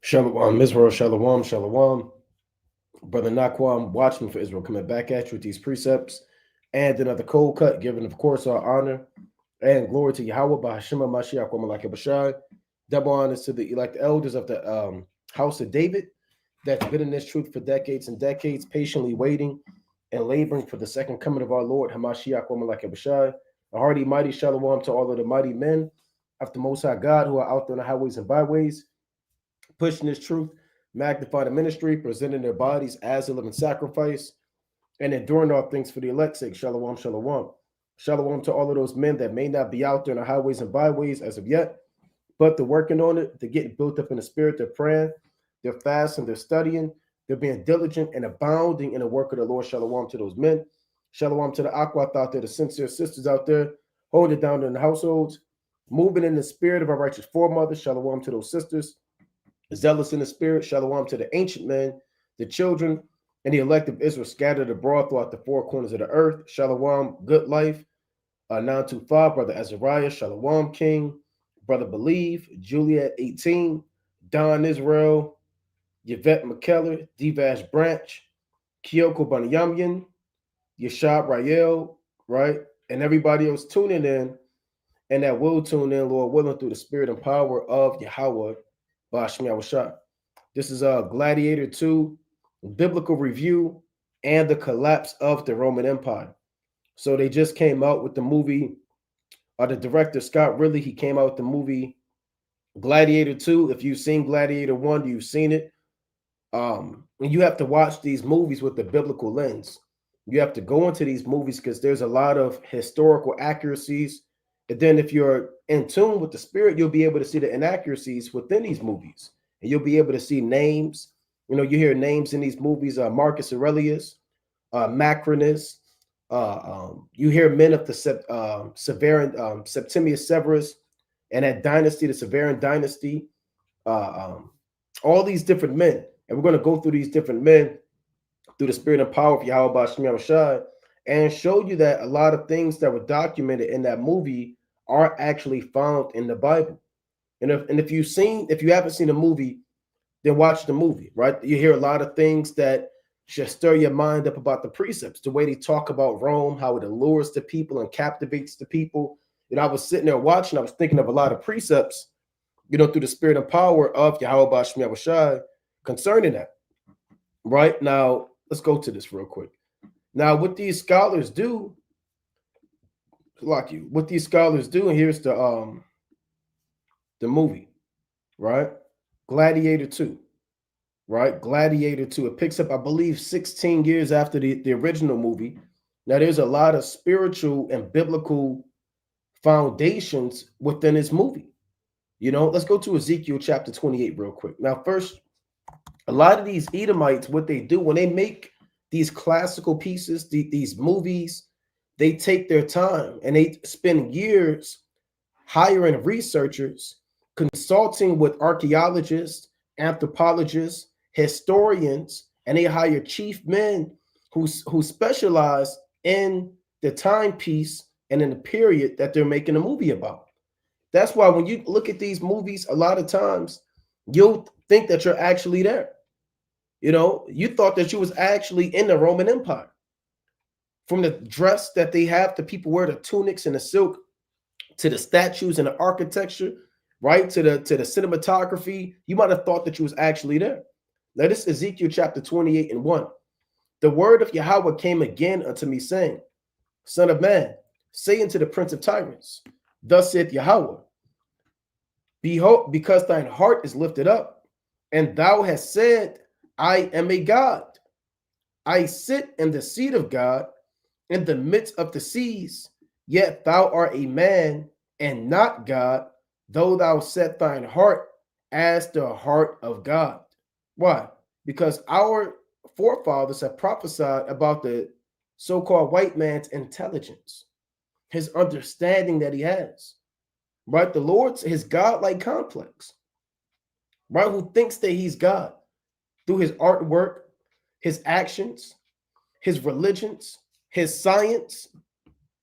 Shalom, Israel, Shalom, Shalom. Brother Naquam, watchman for Israel, coming back at you with these precepts and another cold cut, giving, of course, our honor and glory to Yahweh by Hashem Mashiach, Malaki Bashai. Double honors to the elect elders of the house of David that's been in this truth for decades and decades, patiently waiting and laboring for the second coming of our Lord, Hamashiach, Malaki Bashai. A hearty, mighty Shalom to all of the mighty men of the Most High God who are out there on the highways and byways, pushing this truth, magnifying the ministry, presenting their bodies as a living sacrifice, and enduring all things for the elect's sake. Shalom, shalom. Shalom to all of those men that may not be out there in the highways and byways as of yet, but they're working on it. They're getting built up in the spirit. They're praying, they're fasting, they're studying, they're being diligent and abounding in the work of the Lord. Shalom to those men. Shalom to the Akwat out there, the sincere sisters out there, holding it down in the households, moving in the spirit of our righteous foremothers. Shalom to those sisters, zealous in the spirit. Shalom to the ancient men, the children, and the elect of Israel scattered abroad throughout the four corners of the earth. Shalom, good life. 925, Brother Azariah. Shalom, King. Brother Believe. Juliet 18. Don Israel. Yvette McKellar. Divash Branch. Kyoko Banayamyan. Yashab Rael, right? And everybody else tuning in and that will tune in, Lord willing, through the spirit and power of Yahweh. This is Gladiator 2, biblical review, and the collapse of the Roman Empire. So they just came out with the movie, the director, Scott Ridley, he came out with the movie Gladiator 2. If you've seen Gladiator 1, you've seen it. And you have to watch these movies with the biblical lens. You have to go into these movies because there's a lot of historical accuracies. And then if you're in tune with the spirit, you'll be able to see the inaccuracies within these movies. And you'll be able to see names. You know, you hear names in these movies, Marcus Aurelius, Macrinus. You hear men of the Septimius Severus and that dynasty, the Severan dynasty. All these different men. And we're going to go through these different men through the spirit and power of Yahweh Shai, and show you that a lot of things that were documented in that movie are actually found in the Bible. And if you haven't seen the movie, then watch the movie, right? You hear a lot of things that should stir your mind up about the precepts, the way they talk about Rome, how it allures the people and captivates the people. And I was sitting there watching, I was thinking of a lot of precepts, through the spirit and power of Yahweh Shai concerning that. Right now, let's go to this real quick. Now, what these scholars do, and here's the movie, right? Gladiator 2, right? Gladiator 2. It picks up, I believe, 16 years after the original movie. Now, there's a lot of spiritual and biblical foundations within this movie. Let's go to Ezekiel chapter 28 real quick. Now, first, a lot of these Edomites, what they do when they make these classical pieces, these movies, they take their time and they spend years hiring researchers, consulting with archaeologists, anthropologists, historians, and they hire chief men who specialize in the timepiece and in the period that they're making a movie about. That's why when you look at these movies, a lot of times you'll think that you're actually there. You thought that you was actually in the Roman Empire. From the dress that they have, the people wear the tunics and the silk, to the statues and the architecture, right? To the cinematography, you might have thought that you was actually there. Now, this is Ezekiel chapter 28 and 1. The word of Yahweh came again unto me, saying, Son of man, say unto the prince of tyrants, thus saith Yahweh, behold, because thine heart is lifted up, and thou hast said, I am a God. I sit in the seat of God in the midst of the seas, yet thou art a man and not God, though thou set thine heart as the heart of God. Why? Because our forefathers have prophesied about the so-called white man's intelligence, his understanding that he has, right? The Lord's his God-like complex, right? Who thinks that he's God through his artwork, his actions, his religions, his science,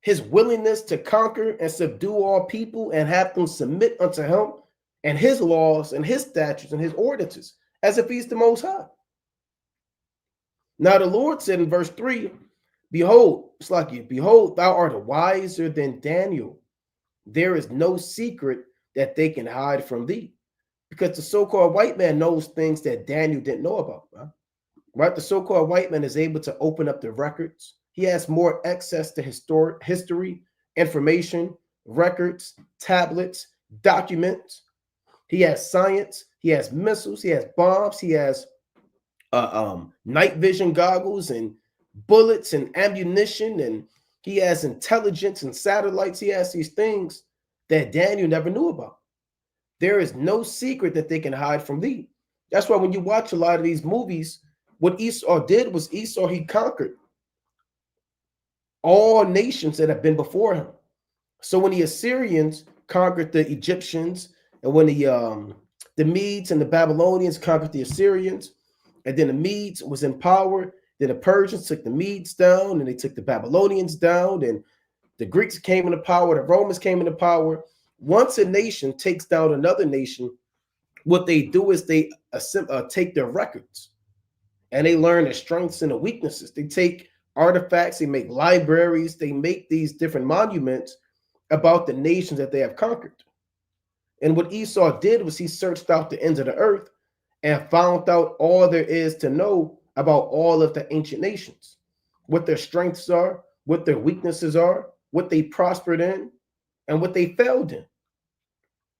his willingness to conquer and subdue all people and have them submit unto him and his laws and his statutes and his ordinances, as if he's the Most High. Now the Lord said in verse 3, behold, it's like you, behold, thou art wiser than Daniel. There is no secret that they can hide from thee. Because the so-called white man knows things that Daniel didn't know about, right? The so-called white man is able to open up the records. He has more access to history, information, records, tablets, documents. He has science. He has missiles. He has bombs. He has night vision goggles and bullets and ammunition, and he has intelligence and satellites. He has these things that Daniel never knew about. There is no secret that they can hide from thee. That's why when you watch a lot of these movies, what Esau did was Esau, he conquered all nations that have been before him. So when the Assyrians conquered the Egyptians, and when the Medes and the Babylonians conquered the Assyrians, and then the Medes was in power, then the Persians took the Medes down, and they took the Babylonians down, and the Greeks came into power, the Romans came into power. Once a nation takes down another nation, what they do is they take their records and they learn the strengths and the weaknesses. They take artifacts, they make libraries, they make these different monuments about the nations that they have conquered. And what Esau did was he searched out the ends of the earth and found out all there is to know about all of the ancient nations, what their strengths are, what their weaknesses are, what they prospered in, and what they failed in.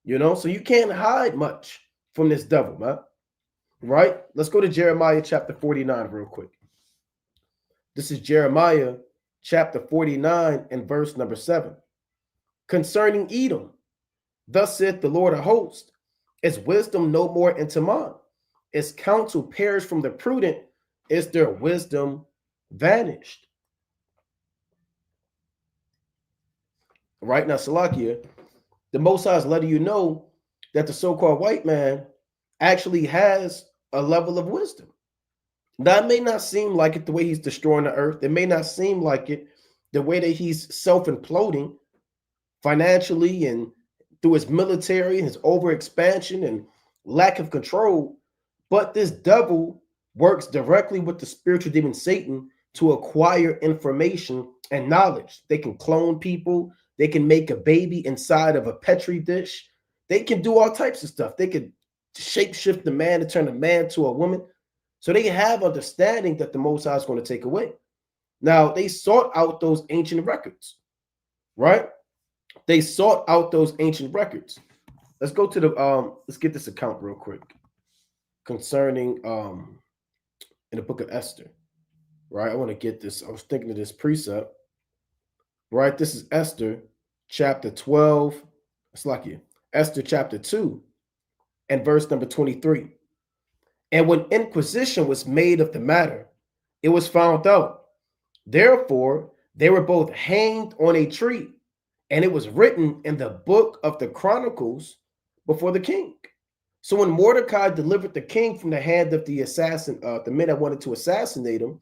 You know, so you can't hide much from this devil, man. Right? Let's go to Jeremiah chapter 49 real quick. This is Jeremiah chapter 49 and verse number 7. Concerning Edom, thus saith the Lord of hosts, is wisdom no more in Teman? Is counsel perished from the prudent? Is their wisdom vanished? Right now, Salakia, the Most High is letting you know that the so-called white man actually has a level of wisdom. Now, it may not seem like it the way he's destroying the earth. It may not seem like it the way that he's self-imploding financially and through his military, his overexpansion and lack of control. But this devil works directly with the spiritual demon Satan to acquire information and knowledge. They can clone people. They can make a baby inside of a Petri dish. They can do all types of stuff. They can shapeshift the man to turn a man to a woman. So they have understanding that the Most High is going to take away. Now, they sought out those ancient records, right? They sought out those ancient records. Let's go to let's get this account real quick concerning in the book of Esther, right? I want to get this. I was thinking of this precept, right? This is Esther chapter 12. It's like you. Esther chapter 2 and verse number 23. And when inquisition was made of the matter, it was found out. Therefore, they were both hanged on a tree, and it was written in the book of the Chronicles before the king. So when Mordecai delivered the king from the hand of the assassin, the men that wanted to assassinate him,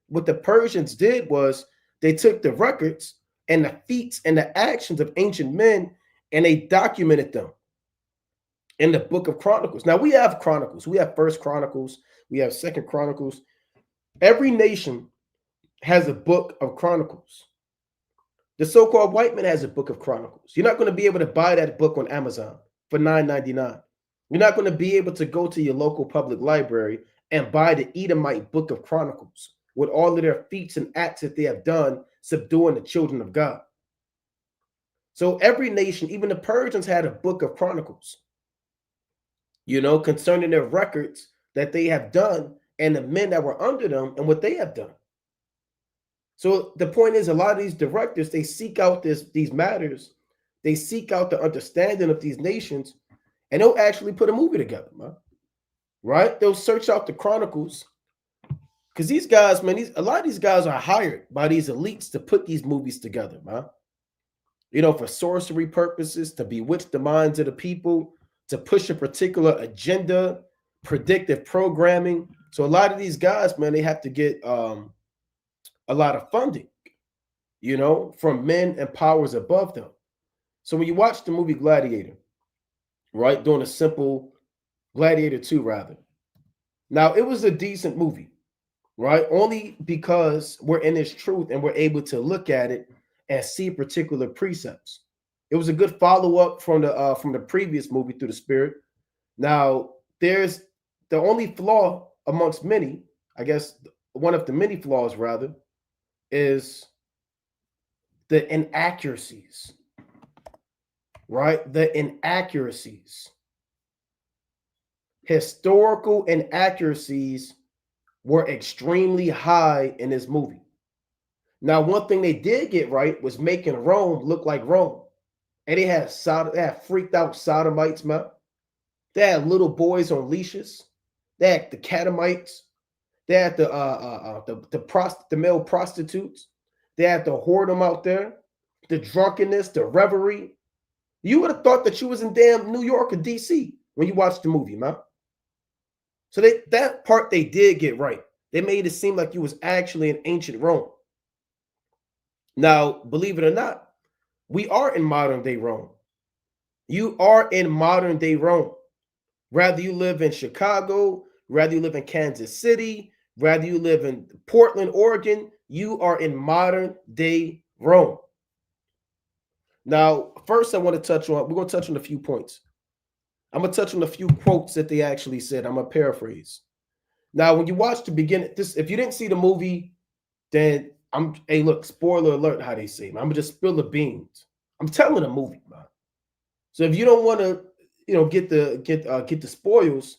what the Persians did was they took the records and the feats and the actions of ancient men, and they documented them in the book of Chronicles. Now we have Chronicles. We have First Chronicles. We have Second Chronicles. Every nation has a book of Chronicles. The so-called white man has a book of Chronicles. You're not going to be able to buy that book on Amazon for $9.99. You're not going to be able to go to your local public library and buy the Edomite book of Chronicles with all of their feats and acts that they have done subduing the children of God. So every nation, even the Persians, had a book of Chronicles, you know, concerning their records that they have done and the men that were under them and what they have done. So the point is, a lot of these directors, they seek out these matters. They seek out the understanding of these nations, and they'll actually put a movie together, man. Right? They'll search out the Chronicles, because these guys, man, a lot of these guys are hired by these elites to put these movies together, man. You know, for sorcery purposes, to bewitch the minds of the people, to push a particular agenda, predictive programming. So a lot of these guys, man, they have to get a lot of funding, you know, from men and powers above them. So when you watch the movie Gladiator, right? Doing a simple Gladiator 2, rather. Now, it was a decent movie, right? Only because we're in its truth and we're able to look at it and see particular precepts. It was a good follow-up from the previous movie, Through the Spirit. Now, there's the only flaw amongst many, I guess one of the many flaws rather, is the inaccuracies, right? The inaccuracies. Historical inaccuracies were extremely high in this movie. Now, one thing they did get right was making Rome look like Rome. And they had freaked out sodomites, man. They had little boys on leashes. They had the catamites. They had the male prostitutes. They had the whoredom out there, the drunkenness, the revelry. You would have thought that you was in damn New York or DC when you watched the movie, man. So that part they did get right. They made it seem like you was actually in ancient Rome. Now, believe it or not, we are in modern day Rome. You are in modern day Rome. Rather you live in Chicago, rather you live in Kansas City, rather you live in Portland, Oregon, you are in modern day Rome. Now, first we're going to touch on a few points. I'm going to touch on a few quotes that they actually said. I'm going to paraphrase. Now, when you watch the beginning, if you didn't see the movie, then hey, look, spoiler alert, how they say, man. I'm going to just spill the beans. I'm telling a movie, man. So if you don't want to, get the spoils,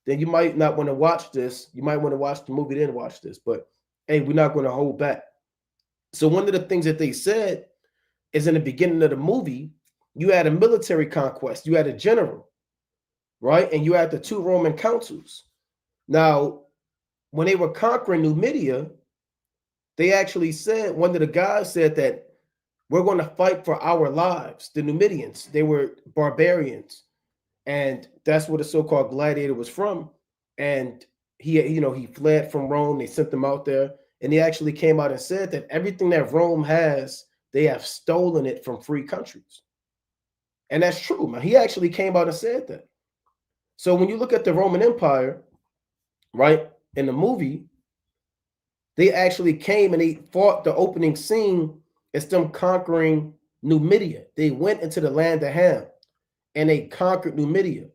then you might not want to watch this. You might want to watch the movie, then watch this. But hey, we're not going to hold back. So one of the things that they said is in the beginning of the movie, you had a military conquest. You had a general, right? And you had the 2 Roman consuls. Now, when they were conquering Numidia, they actually said, one of the guys said that we're going to fight for our lives. The Numidians, they were barbarians. And that's where the so-called Gladiator was from. And he fled from Rome. They sent him out there. And he actually came out and said that everything that Rome has, they have stolen it from free countries. And that's true, man. He actually came out and said that. So when you look at the Roman Empire, right, in the movie, they actually came and they fought. The opening scene is them conquering Numidia. They went into the land of Ham and they conquered Numidia.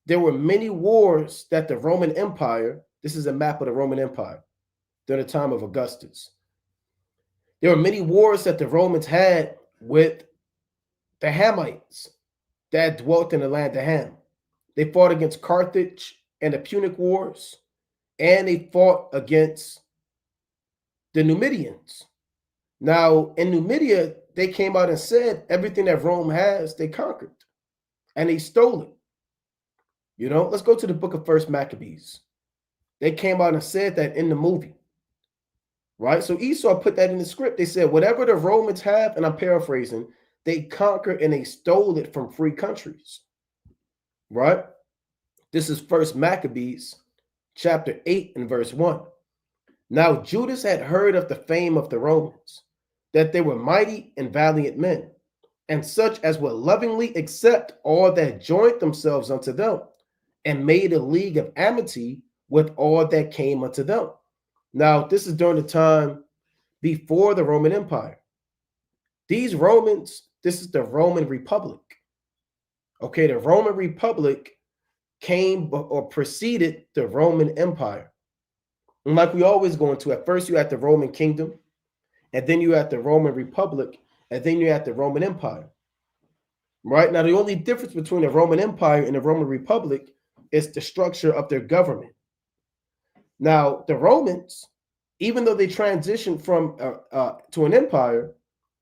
There were many wars that the Roman Empire, this is a map of the Roman Empire during the time of Augustus. There were many wars that the Romans had with the Hamites that dwelt in the land of Ham. They fought against Carthage and the Punic Wars, and they fought against the Numidians. Now, in Numidia, they came out and said everything that Rome has, they conquered, and they stole it. Let's go to the book of First Maccabees. They came out and said that in the movie, right? So Esau put that in the script. They said, whatever the Romans have, and I'm paraphrasing, they conquered and they stole it from free countries, right? This is First Maccabees, chapter 8 and verse 1. Now Judas had heard of the fame of the Romans, that they were mighty and valiant men, and such as would lovingly accept all that joined themselves unto them, and made a league of amity with all that came unto them. Now, this is during the time before the Roman Empire. These Romans, this is the Roman Republic. Okay, the Roman Republic came or preceded the Roman Empire. And like we always go into, at first you had the Roman Kingdom, and then you had the Roman Republic, and then you had the Roman Empire. Right? Now, the only difference between the Roman Empire and the Roman Republic is the structure of their government. Now, the Romans, even though they transitioned from to an empire,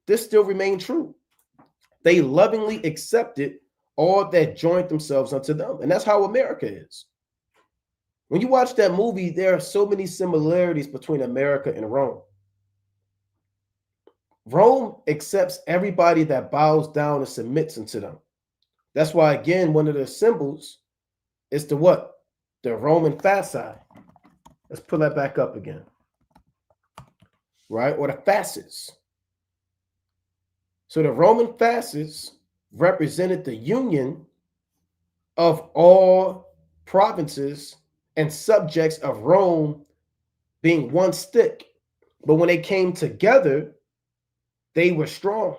this still remained true. They lovingly accepted all that joined themselves unto them. And that's how America is. When you watch that movie, there are so many similarities between America and Rome. Rome accepts everybody that bows down and submits unto them. That's why, again, one of their symbols is the what? The Roman fasci. Let's pull that back up again. Right? Or the fasces. So the Roman fasces represented the union of all provinces and subjects of Rome being one stick. But when they came together, they were strong.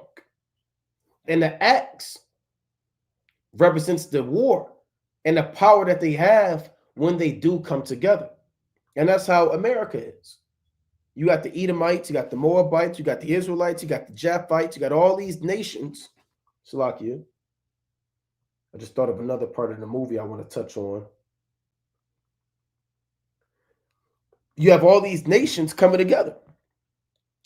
And the axe represents the war and the power that they have when they do come together. And that's how America is. You got the Edomites, you got the Moabites, you got the Israelites, you got the Japhites, you got all these nations. Salakia. I just thought of another part of the movie I want to touch on. You have all these nations coming together,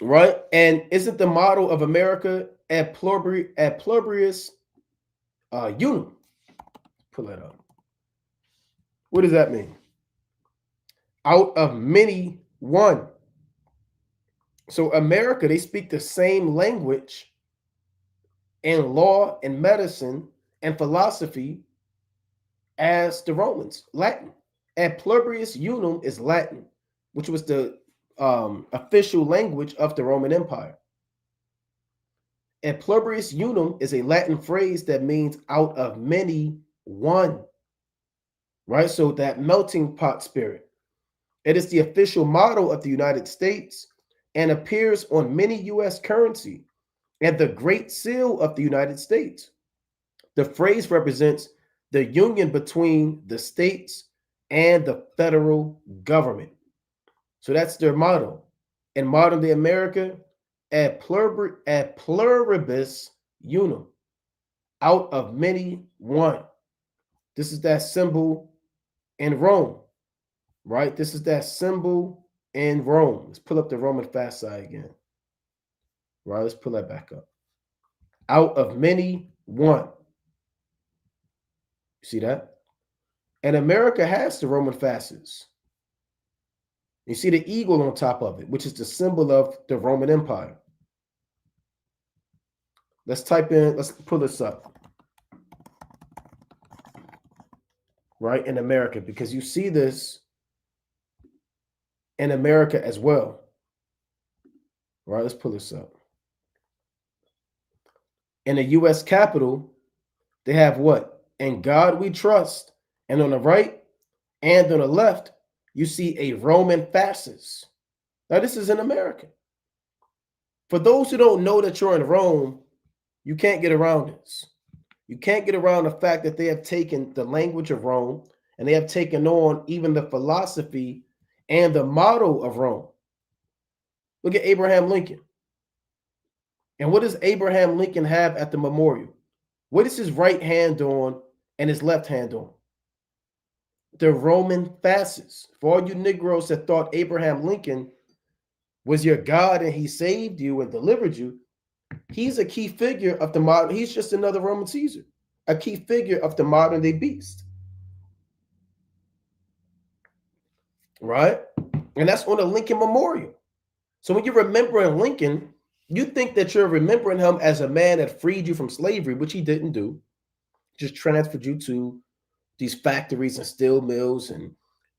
right? And isn't the motto of America ad pluribus unum? Pull that up. What does that mean? Out of many, one. So America, they speak the same language in law and medicine and philosophy as the Romans, Latin. Ad pluribus unum is Latin, which was the official language of the Roman Empire. Ad pluribus unum is a Latin phrase that means out of many, one. Right? So that melting pot spirit. It is the official motto of the United States and appears on many U.S. currency and the Great Seal of the United States. The phrase represents the union between the states and the federal government. So that's their motto. In modern day America, ad pluribus unum, out of many, one. This is that symbol in Rome, right? This is that symbol in Rome. Let's pull up the Roman fasci again. Right, let's pull that back up. Out of many, one. You see that? And America has the Roman fasces. You see the eagle on top of it, which is the symbol of the Roman Empire. Let's type in, let's pull this up. Right, in America, because you see this in America as well. Right, let's pull this up. In the U.S. Capitol, they have what? In God we trust. And on the right and on the left, you see a Roman fasces. Now, this is in America. For those who don't know that you're in Rome, you can't get around this. You can't get around the fact that they have taken the language of Rome and they have taken on even the philosophy and the motto of Rome. Look at Abraham Lincoln. And what does Abraham Lincoln have at the memorial? What is his right hand on and his left hand on? The Roman fasces. For all you Negroes that thought Abraham Lincoln was your God and he saved you and delivered you, he's a key figure of the modern, he's just another Roman Caesar, a key figure of the modern day beast. Right? And that's on the Lincoln Memorial. So when you're remembering Lincoln, you think that you're remembering him as a man that freed you from slavery, which he didn't do, just transferred you to these factories and steel mills and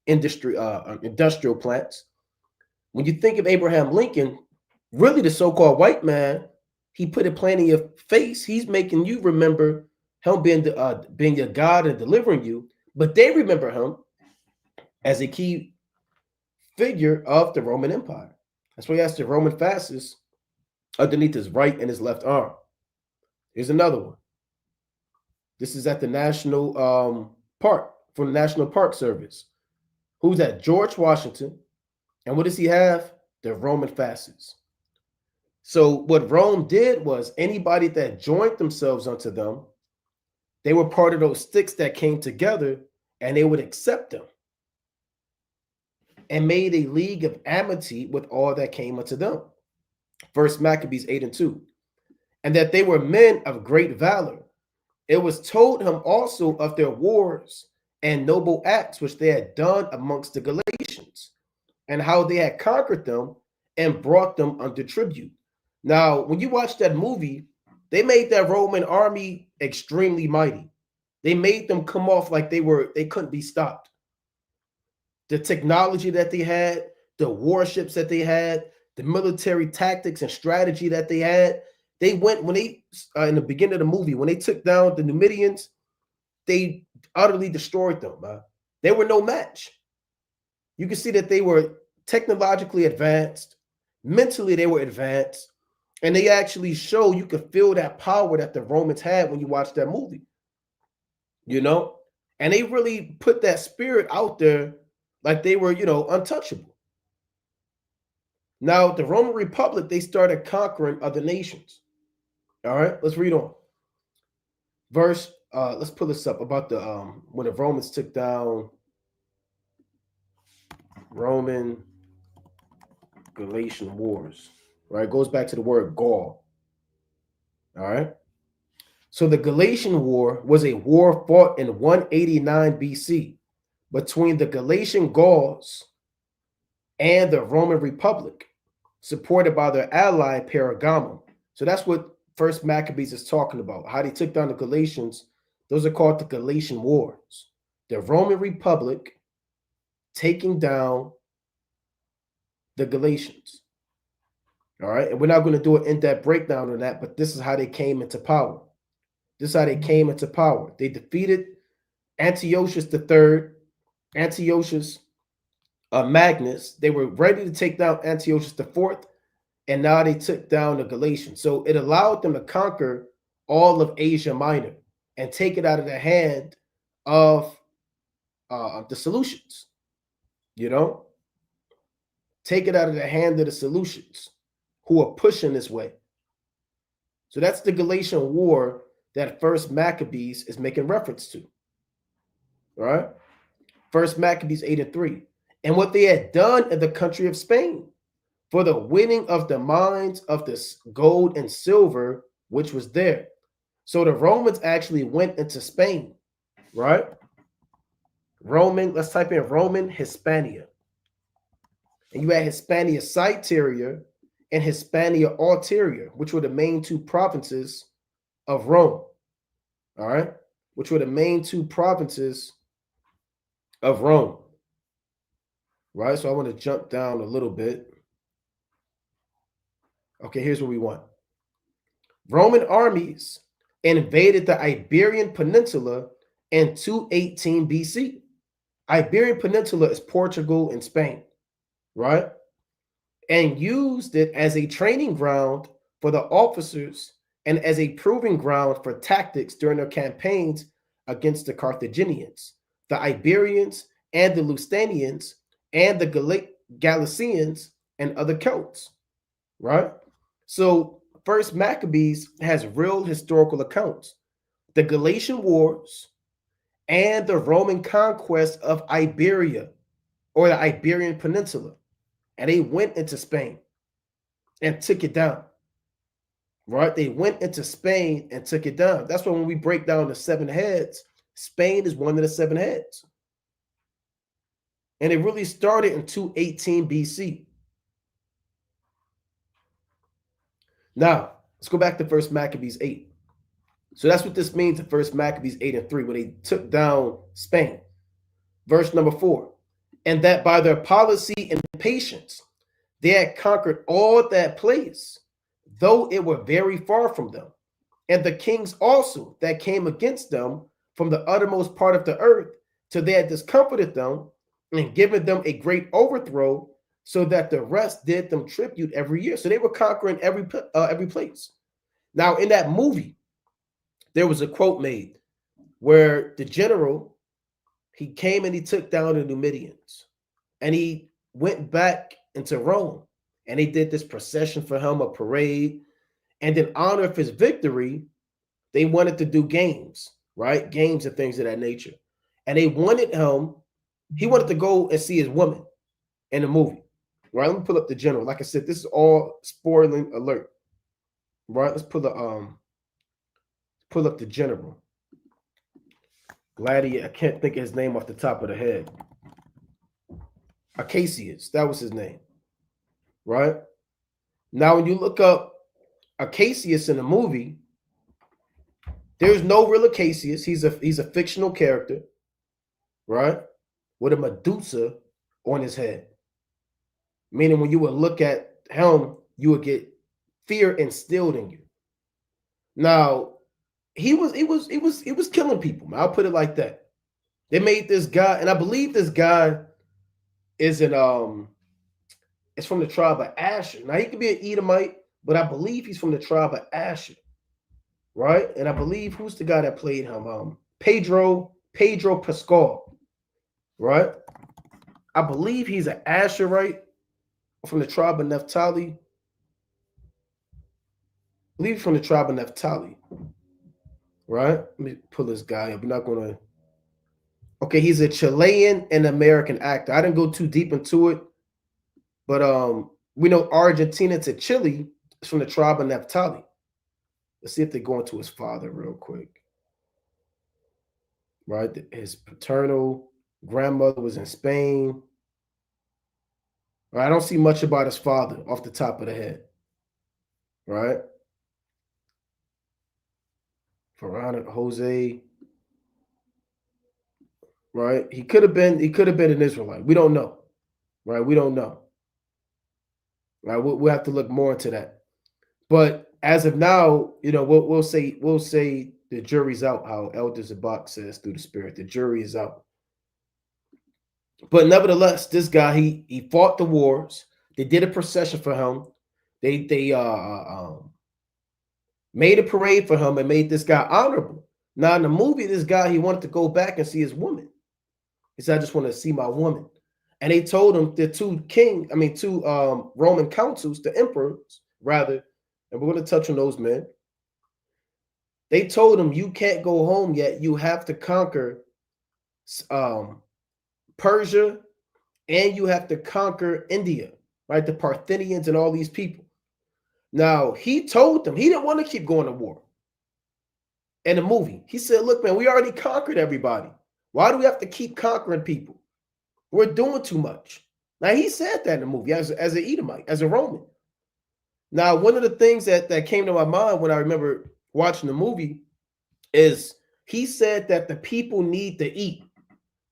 industrial plants. When you think of Abraham Lincoln, really the so-called white man, he put a plan in your face. He's making you remember him being your God and delivering you, but they remember him as a key figure of the Roman Empire. That's why he has the Roman fasces underneath his right and his left arm. Here's another one. This is at the National Park, from the National Park Service. Who's that? George Washington. And what does he have? The Roman fasces. So what Rome did was anybody that joined themselves unto them, they were part of those sticks that came together and they would accept them and made a league of amity with all that came unto them. First Maccabees 8:2. And that they were men of great valor. It was told him also of their wars and noble acts which they had done amongst the Galatians, and how they had conquered them and brought them under tribute. Now, when you watch that movie, they made that Roman army extremely mighty. They made them come off like they couldn't be stopped. The technology that they had, the warships that they had, the military tactics and strategy that they had, they went, when they, in the beginning of the movie, when they took down the Numidians, they utterly destroyed them, man. They were no match. You can see that they were technologically advanced, mentally they were advanced, and they actually show you could feel that power that the Romans had when you watch that movie, you know? And they really put that spirit out there like they were, untouchable. Now, the Roman Republic, they started conquering other nations. All right, let's read on. Verse, let's pull this up about the when the Romans took down Roman Galatian wars. Right, it goes back to the word Gaul. All right. So the Galatian War was a war fought in 189 BC between the Galatian Gauls and the Roman Republic, supported by their ally Pergamum. So that's what First Maccabees is talking about, how they took down the Galatians. Those are called the Galatian Wars. The Roman Republic taking down the Galatians. All right, and we're not going to do an in-depth breakdown on that, but this is how they came into power. This is how they came into power. They defeated Antiochus III, Antiochus Magnus. They were ready to take down Antiochus IV, and now they took down the Galatians. So it allowed them to conquer all of Asia Minor and take it out of the hand of the Seleucids. Take it out of the hand of the Seleucids, who are pushing this way. So that's the Galatian War that First Maccabees is making reference to. All right? First Maccabees 8:3. And what they had done in the country of Spain for the winning of the mines of this gold and silver, which was there. So the Romans actually went into Spain, right? Let's type in Roman Hispania. And you had Hispania Citerior and Hispania Ulterior, which were the main two provinces of Rome. All right? Which were the main two provinces of Rome. Right? So I want to jump down a little bit. Okay, here's what we want. Roman armies invaded the Iberian Peninsula in 218 BC. Iberian Peninsula is Portugal and Spain, right? And used it as a training ground for the officers and as a proving ground for tactics during their campaigns against the Carthaginians, the Iberians, and the Lusitanians, and the Galicians, and other Celts, right? So First Maccabees has real historical accounts. The Galatian Wars and the Roman conquest of Iberia, or the Iberian Peninsula. And they went into Spain and took it down. Right? They went into Spain and took it down. That's why when we break down the seven heads, Spain is one of the seven heads. And it really started in 218 BC. Now, let's go back to First Maccabees 8. So that's what this means in First Maccabees 8:3, when they took down Spain. Verse number 4. And that by their policy and patience, they had conquered all that place, though it were very far from them. And the kings also that came against them from the uttermost part of the earth, till they had discomfited them and given them a great overthrow, so that the rest did them tribute every year. So they were conquering every place. Now, in that movie, there was a quote made where the general, he came and he took down the Numidians, and he went back into Rome, and they did this procession for him, a parade, and in honor of his victory, they wanted to do games, right? Games and things of that nature. And they wanted him, he wanted to go and see his woman in the movie. Right, let me pull up the general. Like I said, this is all spoiling alert. Right, let's pull up the general. Gladiator, I can't think of his name off the top of the head. Acacius, that was his name. Right? Now, when you look up Acacius in the movie, there's no real Acacius. He's a fictional character, right? With a Medusa on his head. Meaning when you would look at him, you would get fear instilled in you. Now, he was killing people, man. I'll put it like that. They made this guy, and I believe this guy is it's from the tribe of Asher. Now he could be an Edomite, but I believe he's from the tribe of Asher, right? And I believe who's the guy that played him? Pedro Pascal, right? I believe he's an Asherite from the tribe of Naphtali. I believe he's from the tribe of Naphtali, right? Let me pull this guy up. We're not gonna. Okay, he's a Chilean and American actor. I didn't go too deep into it, but we know Argentina to Chile is from the tribe of Naphtali. Let's see if they go into his father real quick. Right, his paternal grandmother was in Spain. I don't see much about his father off the top of the head, right? Ferran Jose, right? He could have been an Israelite. We don't know, right? We don't know, right? We'll have to look more into that. But as of now, you know, we'll say the jury's out. How Elder Zabak says through the Spirit, the jury is out. But nevertheless, this guy he fought the wars. They did a procession for him. They made a parade for him and made this guy honorable. Now in the movie, this guy he wanted to go back and see his woman. He said, "I just want to see my woman." And they told him the two Roman consuls, the emperors rather, and we're going to touch on those men. They told him, "You can't go home yet. You have to conquer Persia, and you have to conquer India, right? The Parthians and all these people." Now, he told them he didn't want to keep going to war. In the movie, he said, "Look, man, we already conquered everybody. Why do we have to keep conquering people? We're doing too much." Now, he said that in the movie as an Edomite, as a Roman. Now, one of the things that came to my mind when I remember watching the movie is he said that the people need to eat.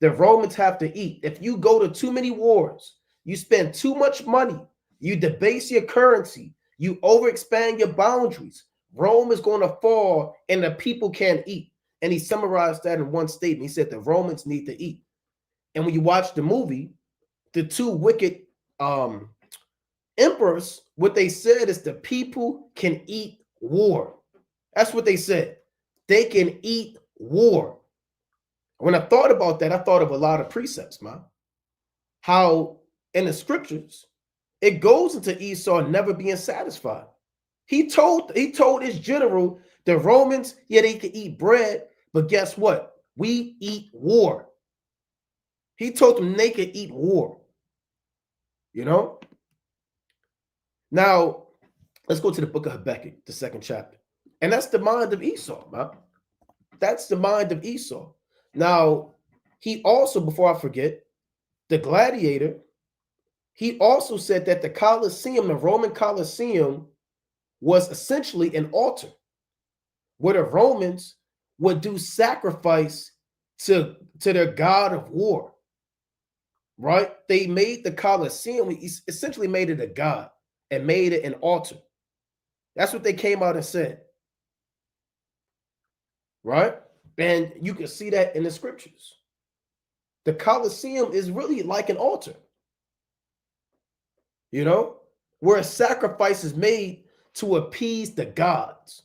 The Romans have to eat. If you go to too many wars, you spend too much money, you debase your currency, you overexpand your boundaries, Rome is going to fall and the people can't eat. And he summarized that in one statement. He said the Romans need to eat. And when you watch the movie, the two wicked emperors, what they said is the people can eat war. That's what they said. They can eat war. When I thought about that, I thought of a lot of precepts, man. How in the scriptures, it goes into Esau never being satisfied. He told his general, the Romans, yeah, they could eat bread, but guess what? We eat war. He told them they could eat war. You know? Now, let's go to the book of Habakkuk, the 2nd chapter. And that's the mind of Esau, man. That's the mind of Esau. Now, he also, before I forget, the Gladiator, he also said that the Colosseum, the Roman Colosseum, was essentially an altar where the Romans would do sacrifice to their god of war, right? They made the Colosseum, he essentially made it a god and made it an altar. That's what they came out and said, right? And you can see that in the scriptures. The Colosseum is really like an altar, you know, where a sacrifice is made to appease the gods.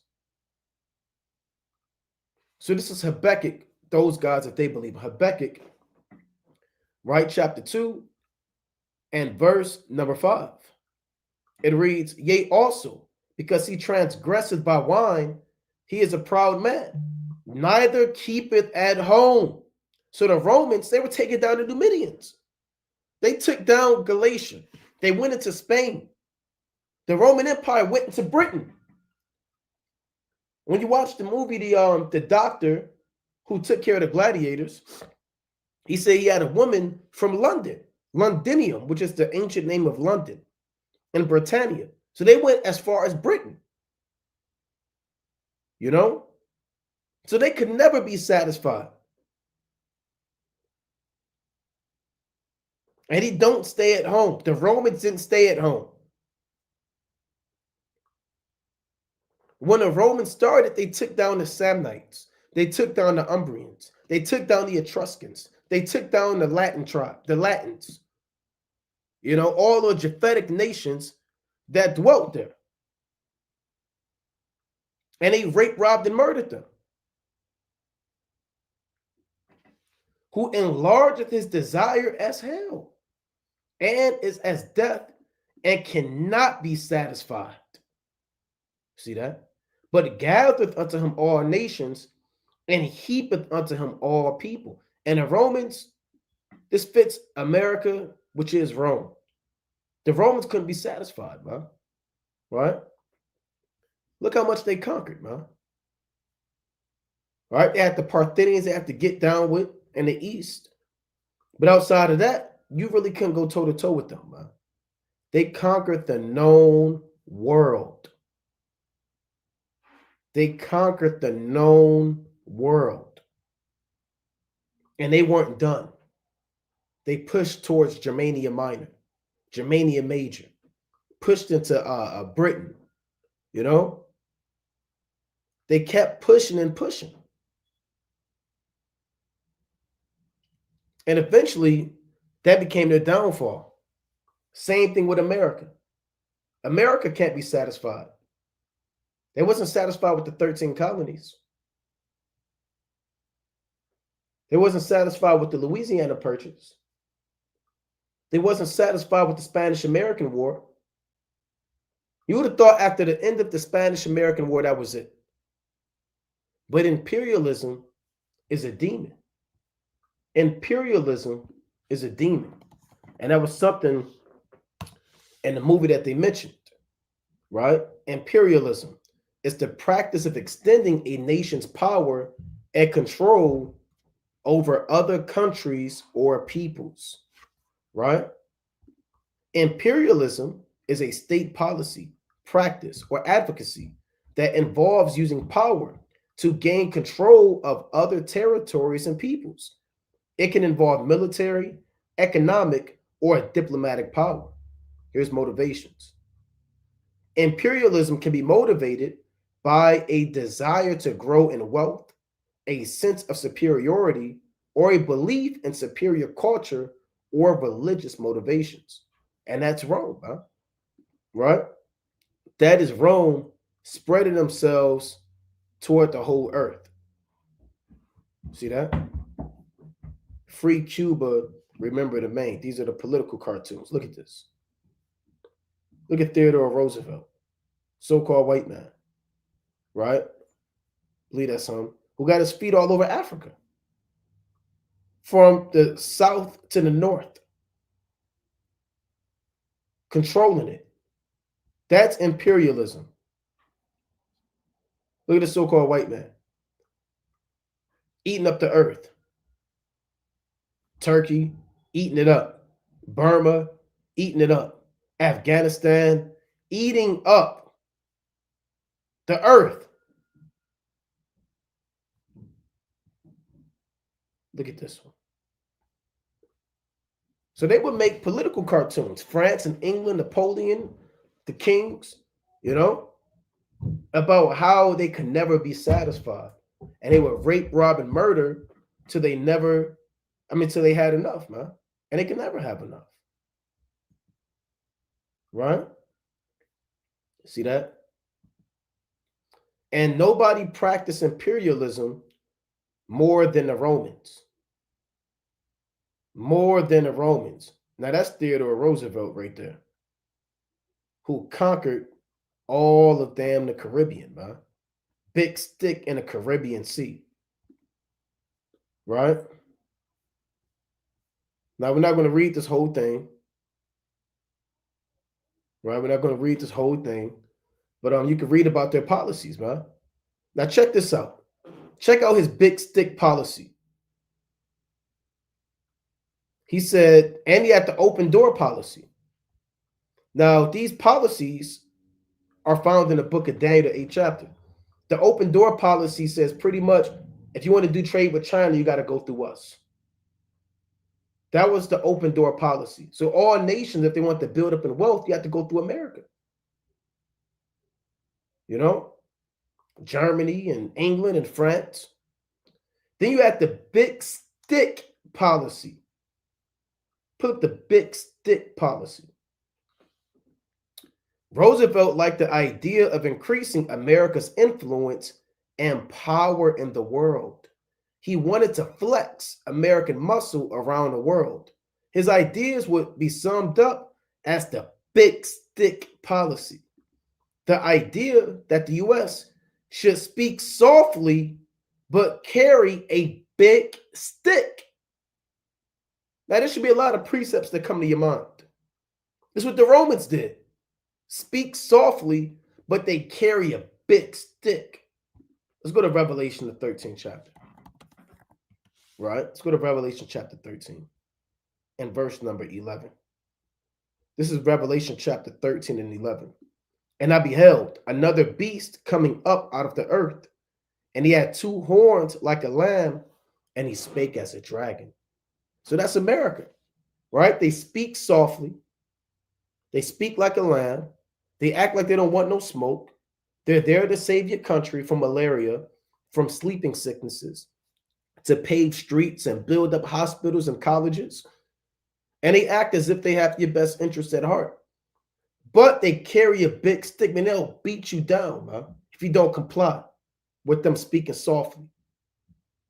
So this is Habakkuk, those gods that they believe. Habakkuk, right, chapter 2 and verse number 5. It reads, "Yea, also, because he transgresseth by wine, he is a proud man, neither keepeth at home." So the Romans, they were taking down the Numidians. They took down Galatia. They went into Spain. The Roman Empire went into Britain. When you watch the movie, the doctor who took care of the gladiators, he said he had a woman from London, Londinium, which is the ancient name of London, in Britannia. So they went as far as Britain, you know? So they could never be satisfied. And he don't stay at home. The Romans didn't stay at home. When the Romans started, they took down the Samnites. They took down the Umbrians. They took down the Etruscans. They took down the Latin tribe, the Latins. You know, all the Japhetic nations that dwelt there. And they raped, robbed, and murdered them. Who enlargeth his desire as hell, and is as death, and cannot be satisfied. See that? But gathereth unto him all nations, and heapeth unto him all people. And the Romans, this fits America, which is Rome. The Romans couldn't be satisfied, man. Right? Look how much they conquered, man. Right? They had the Parthians they had to get down with in the east. But outside of that, you really couldn't go toe-to-toe with them, man. They conquered the known world. They conquered the known world. And they weren't done. They pushed towards Germania Minor, Germania Major, pushed into Britain, you know? They kept pushing and pushing. And eventually, that became their downfall. Same thing with America. America can't be satisfied. They wasn't satisfied with the 13 colonies. They wasn't satisfied with the Louisiana Purchase. They wasn't satisfied with the Spanish-American War. You would have thought after the end of the Spanish-American War, that was it. But imperialism is a demon. Imperialism is a demon. And that was something in the movie that they mentioned, right? Imperialism is the practice of extending a nation's power and control over other countries or peoples, right? Imperialism is a state policy, practice, or advocacy that involves using power to gain control of other territories and peoples. It can involve military, economic, or diplomatic power. Here's motivations. Imperialism can be motivated by a desire to grow in wealth, a sense of superiority, or a belief in superior culture or religious motivations. And that's Rome, huh? Right? That is Rome spreading themselves toward the whole earth. See that? Free Cuba, remember the main. These are the political cartoons. Look at this. Look at Theodore Roosevelt, so-called white man, right? I believe that's him, who got his feet all over Africa, from the south to the north, controlling it. That's imperialism. Look at the so-called white man, eating up the earth. Turkey, eating it up. Burma, eating it up. Afghanistan, eating up the earth. Look at this one. So they would make political cartoons. France and England, Napoleon, the kings, you know, about how they could never be satisfied. And they would rape, rob, and murder till they never, till they had enough, man. And they can never have enough. Right? See that? And nobody practiced imperialism more than the Romans. More than the Romans. Now that's Theodore Roosevelt right there, who conquered all of damn the Caribbean, man. Big stick in the Caribbean Sea. Right? Now we're not going to read this whole thing. Right? We're not going to read this whole thing. But you can read about their policies, man. Now check this out. Check out his big stick policy. He said, and he had the open door policy. Now, these policies are found in the book of Daniel, the 8th chapter. The open door policy says pretty much, if you want to do trade with China, you got to go through us. That was the open door policy. So all nations, if they want to build up in wealth, you have to go through America. You know, Germany and England and France. Then you had the big stick policy. Put up the big stick policy. Roosevelt liked the idea of increasing America's influence and power in the world. He wanted to flex American muscle around the world. His ideas would be summed up as the big stick policy. The idea that the U.S. should speak softly but carry a big stick. Now, there should be a lot of precepts that come to your mind. This is what the Romans did. Speak softly, but they carry a big stick. Let's go to Revelation, the 13th chapter. Right? Let's go to Revelation chapter 13 and verse number 11. This is Revelation chapter 13 and 11. And I beheld another beast coming up out of the earth, and he had two horns like a lamb, and he spake as a dragon. So that's America, right? They speak softly. They speak like a lamb. They act like they don't want no smoke. They're there to save your country from malaria, from sleeping sicknesses, to pave streets and build up hospitals and colleges. And they act as if they have your best interests at heart. But they carry a big stick, man. They'll beat you down, man, if you don't comply with them speaking softly.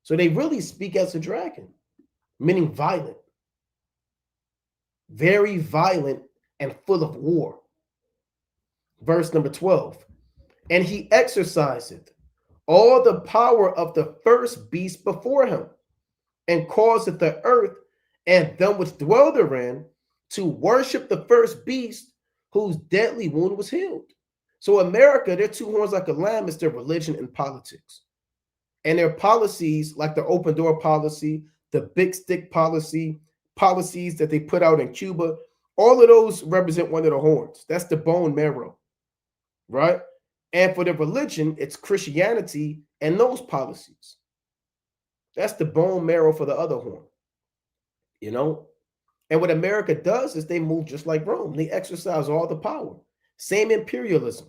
So they really speak as a dragon, meaning violent, very violent and full of war. Verse number 12. And he exerciseth all the power of the first beast before him, and causeth the earth and them which dwell therein to worship the first beast, whose deadly wound was healed. So America, their two horns like a lamb is their religion and politics. And their policies, like the open door policy, the big stick policy, policies that they put out in Cuba, all of those represent one of the horns. That's the bone marrow, right? And for the religion, it's Christianity and those policies. That's the bone marrow for the other horn, you know? And what America does is they move just like Rome. They exercise all the power. Same imperialism.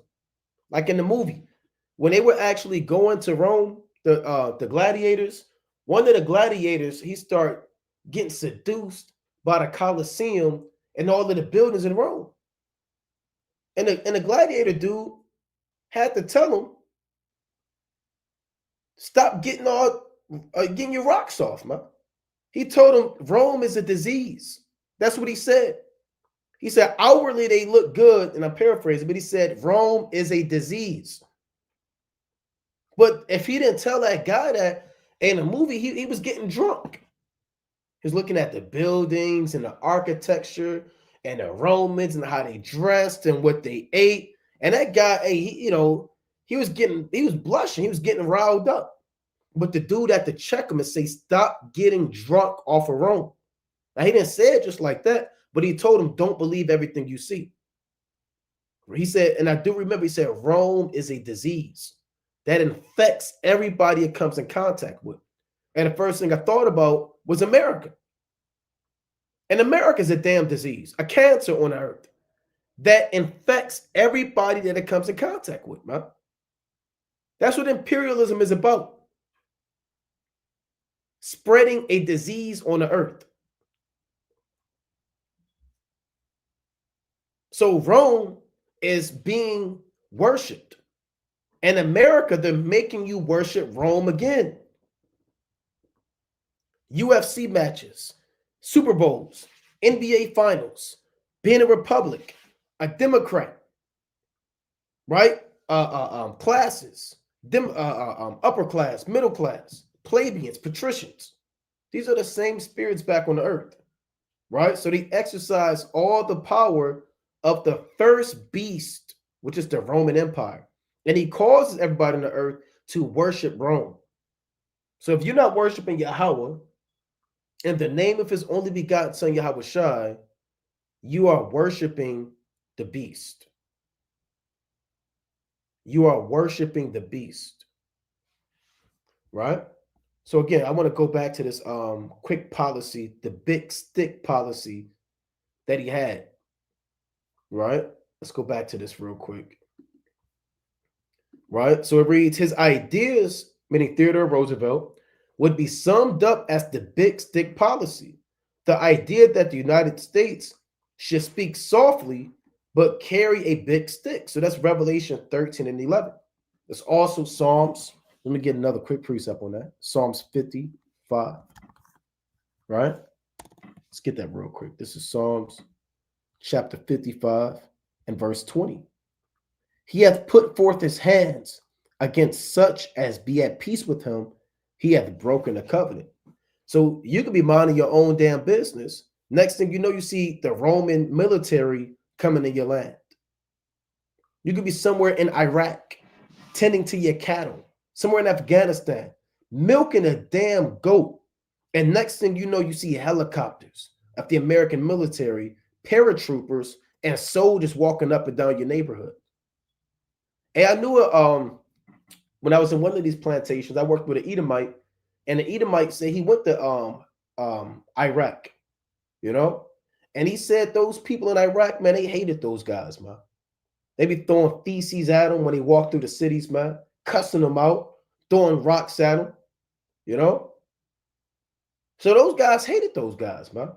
Like in the movie, when they were actually going to Rome, the gladiators, one of the gladiators, he started getting seduced by the Colosseum and all of the buildings in Rome. And the gladiator dude had to tell him, stop getting your rocks off, man. He told him Rome is a disease. That's what he said. He said, outwardly they look good, and I'm paraphrasing, but he said, Rome is a disease. But if he didn't tell that guy that in the movie, he was getting drunk. He was looking at the buildings and the architecture and the Romans and how they dressed and what they ate. And that guy, he was blushing. He was getting riled up. But the dude had to check him and say, stop getting drunk off of Rome. Now, he didn't say it just like that, but he told him, don't believe everything you see. He said, and I do remember, he said, Rome is a disease that infects everybody it comes in contact with. And the first thing I thought about was America. And America is a damn disease, a cancer on earth that infects everybody that it comes in contact with, man. That's what imperialism is about. Spreading a disease on the earth. So Rome is being worshipped. And America, they're making you worship Rome again. UFC matches, Super Bowls, NBA finals, being a republic, a Democrat, right? Classes, upper class, middle class, plebeians, patricians. These are the same spirits back on the earth, right? So they exercise all the power of the first beast, which is the Roman Empire. And he causes everybody on the earth to worship Rome. So if you're not worshiping Yahweh in the name of his only begotten son, Yahweh Shai, you are worshiping the beast. You are worshiping the beast, right? So again, I want to go back to this quick policy, the big stick policy that he had, right? Let's go back to this real quick, right? So it reads, his ideas, meaning Theodore Roosevelt, would be summed up as the big stick policy. The idea that the United States should speak softly but carry a big stick. So that's Revelation 13 and 11. There's also Psalms. Let me get another quick precept on that. Psalms 55, right? Let's get that real quick. This is Psalms chapter 55 and verse 20. He hath put forth his hands against such as be at peace with him. He hath broken the covenant. So you could be minding your own damn business. Next thing you know, you see the Roman military coming to your land. You could be somewhere in Iraq, tending to your cattle, somewhere in Afghanistan, milking a damn goat. And next thing you know, you see helicopters of the American military, paratroopers, and soldiers walking up and down your neighborhood. And I knew it when I was in one of these plantations. I worked with an Edomite, and the Edomite said he went to Iraq, you know, and he said those people in Iraq, man, they hated those guys, man. They be throwing feces at them when they walk through the cities, man, cussing them out, throwing rocks at them, you know. So those guys hated those guys, man.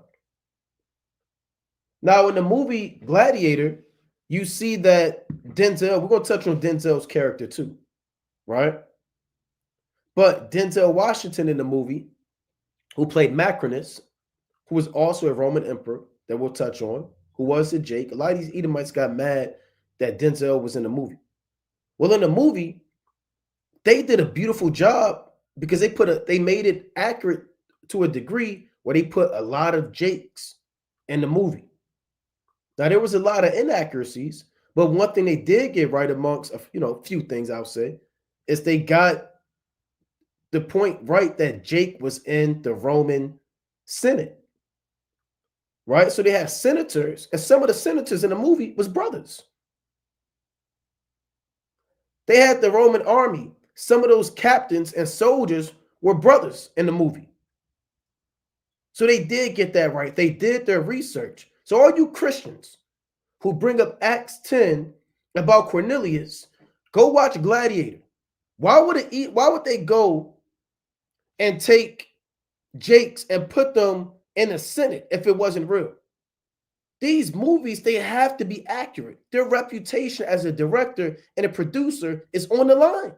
Now, in the movie Gladiator, you see that Denzel, we're going to touch on Denzel's character too, right? But Denzel Washington in the movie, who played Macrinus, who was also a Roman emperor that we'll touch on, who was a Jake. A lot of these Edomites got mad that Denzel was in the movie. Well, in the movie, they did a beautiful job because they made it accurate to a degree where they put a lot of Jakes in the movie. Now, there was a lot of inaccuracies, but one thing they did get right amongst a few things I'll say is they got the point right that Jake was in the Roman Senate, right? So they had senators, and some of the senators in the movie was brothers. They had the Roman army. Some of those captains and soldiers were brothers in the movie. So they did get that right. They did their research. So all you Christians who bring up Acts 10 about Cornelius, go watch Gladiator. Why would they go and take Jakes and put them in the Senate if it wasn't real? These movies, they have to be accurate. Their reputation as a director and a producer is on the line.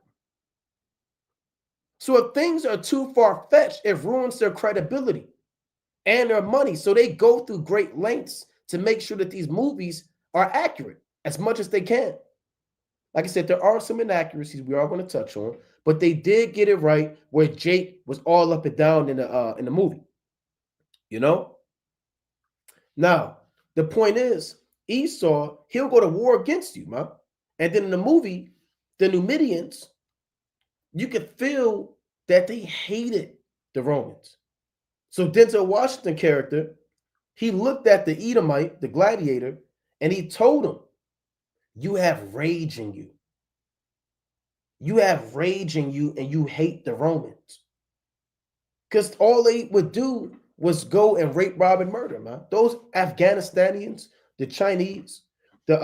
So if things are too far-fetched, it ruins their credibility and their money. So they go through great lengths to make sure that these movies are accurate as much as they can. Like I said, there are some inaccuracies we are going to touch on, but they did get it right where Jake was all up and down in the movie. You know? Now, the point is, Esau, he'll go to war against you, man. And then in the movie, the Numidians, you could feel that they hated the Romans. So Denzel Washington character, he looked at the Edomite, the gladiator, and he told him, you have rage in you. You have rage in you, and you hate the Romans. Because all they would do was go and rape, rob, and murder, man. Those Afghanistanians, the Chinese, the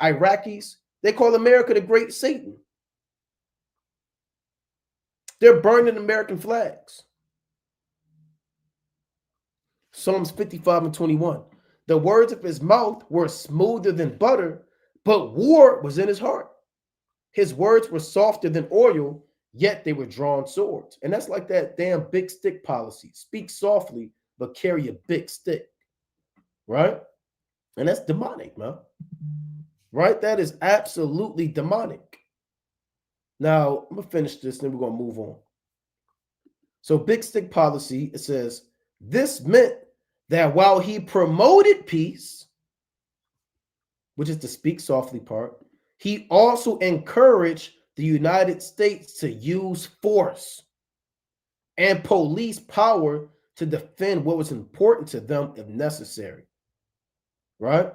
Iraqis, they call America the Great Satan. They're burning American flags. Psalms 55 and 21. The words of his mouth were smoother than butter, but war was in his heart. His words were softer than oil, yet they were drawn swords. And that's like that damn big stick policy. Speak softly, but carry a big stick. Right? And that's demonic, man. Right? That is absolutely demonic. Now, I'm going to finish this, then we're going to move on. So big stick policy, it says, this meant that while he promoted peace, which is the speak softly part, he also encouraged the United States to use force and police power to defend what was important to them if necessary. Right?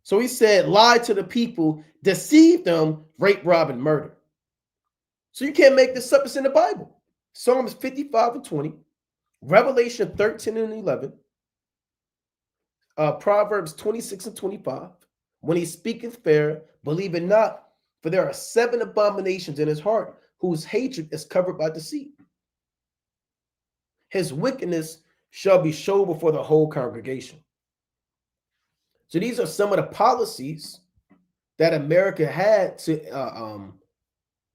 So he said, lie to the people, deceive them, rape, rob, and murder. So you can't make this up. It's in the Bible. Psalms 55 and 20, Revelation 13 and 11, Proverbs 26 and 25. When he speaketh fair, believe it not, for there are 7 abominations in his heart, whose hatred is covered by deceit. his wickedness shall be shown before the whole congregation. So these are some of the policies that America had to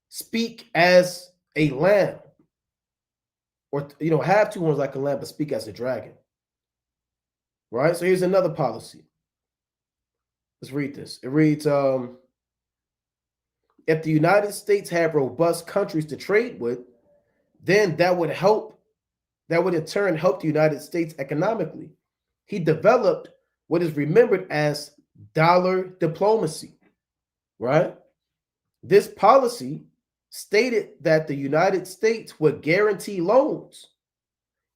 speak as a lamb, or have two horns like a lamb, but speak as a dragon. Right? So here's another policy. Let's read this. It reads, if the United States had robust countries to trade with, then that would in turn help the United States economically. He developed what is remembered as dollar diplomacy, right? This policy stated that the United States would guarantee loans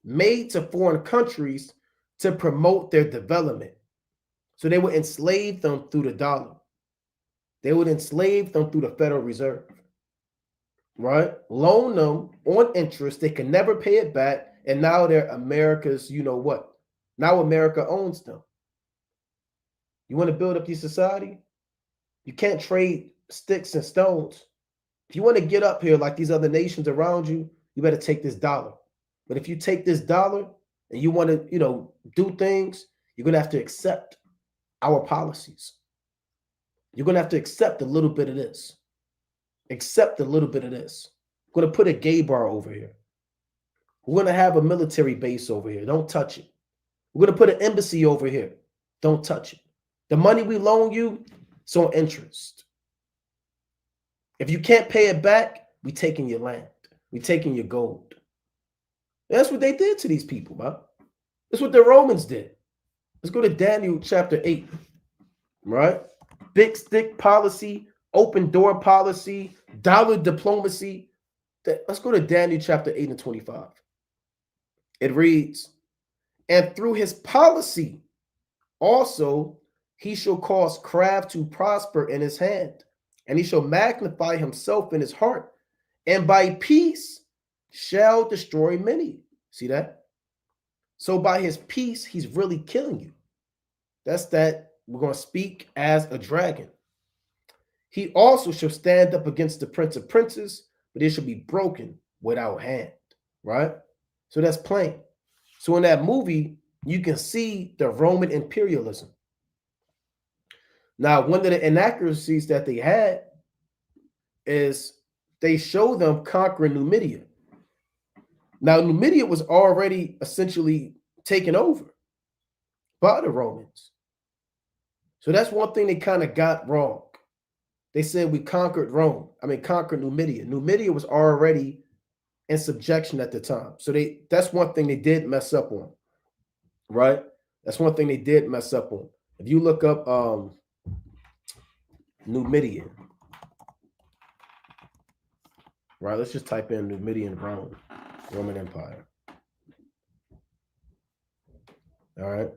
made to foreign countries to promote their development. So they would enslave them through the dollar. They would enslave them through the Federal Reserve, right? Loan them on interest. They can never pay it back. And now they're America's, Now America owns them. You want to build up your society? You can't trade sticks and stones. If you want to get up here like these other nations around you, you better take this dollar. But if you take this dollar and you want to, do things, you're going to have to accept our policies. You're going to have to accept a little bit of this. Accept a little bit of this. We're going to put a gay bar over here. We're going to have a military base over here. Don't touch it. We're going to put an embassy over here. Don't touch it. The money we loan you, it's on interest. If you can't pay it back, we taking your land. We taking your gold. That's what they did to these people, man. That's what the Romans did. Let's go to Daniel chapter 8, right? Big stick policy, open door policy, dollar diplomacy. Let's go to Daniel chapter 8 and 25. It reads, and through his policy also he shall cause craft to prosper in his hand, and he shall magnify himself in his heart, and by peace shall destroy many. See that? So by his peace, he's really killing you. That's that. We're going to speak as a dragon. He also shall stand up against the prince of princes, but it shall be broken without hand. Right? So that's plain. So in that movie, you can see the Roman imperialism. Now, one of the inaccuracies that they had is they show them conquering Numidia. Now, Numidia was already essentially taken over by the Romans. So that's one thing they kind of got wrong. They said we conquered conquered Numidia. Numidia was already in subjection at the time. So that's one thing they did mess up on, right? That's one thing they did mess up on. If you look up Numidian, right? Let's just type in Numidian Roman Empire. All right.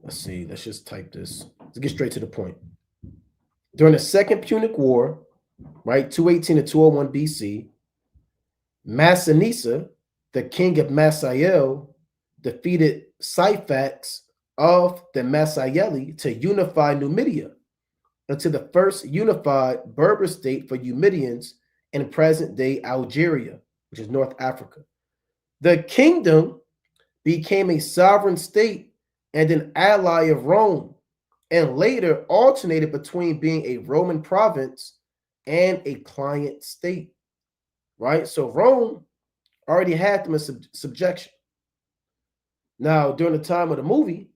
Let's see. Let's just type this. Let's get straight to the point. During the Second Punic War, right, 218 to 201 BC, Massinissa, the king of Massael, defeated Syphax of the Massaeli to unify Numidia into the first unified Berber state for Numidians in present-day Algeria, which is North Africa. The kingdom became a sovereign state and an ally of Rome, and later alternated between being a Roman province and a client state, right? So Rome already had them in subjection. Now, during the time of the movie,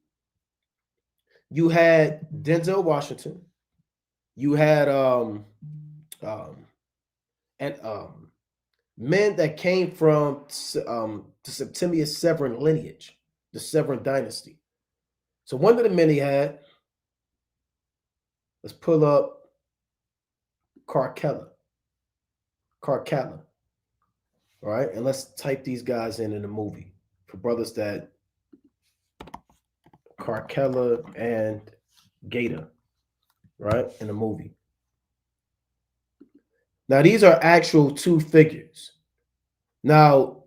you had Denzel Washington, you had men that came from the Septimius Severan lineage, the Severan dynasty. So one of the men he had, let's pull up Carcalla. All right, and let's type these guys in the movie for brothers that Carcalla and Gator, right, in the movie. Now, these are actual two figures. Now,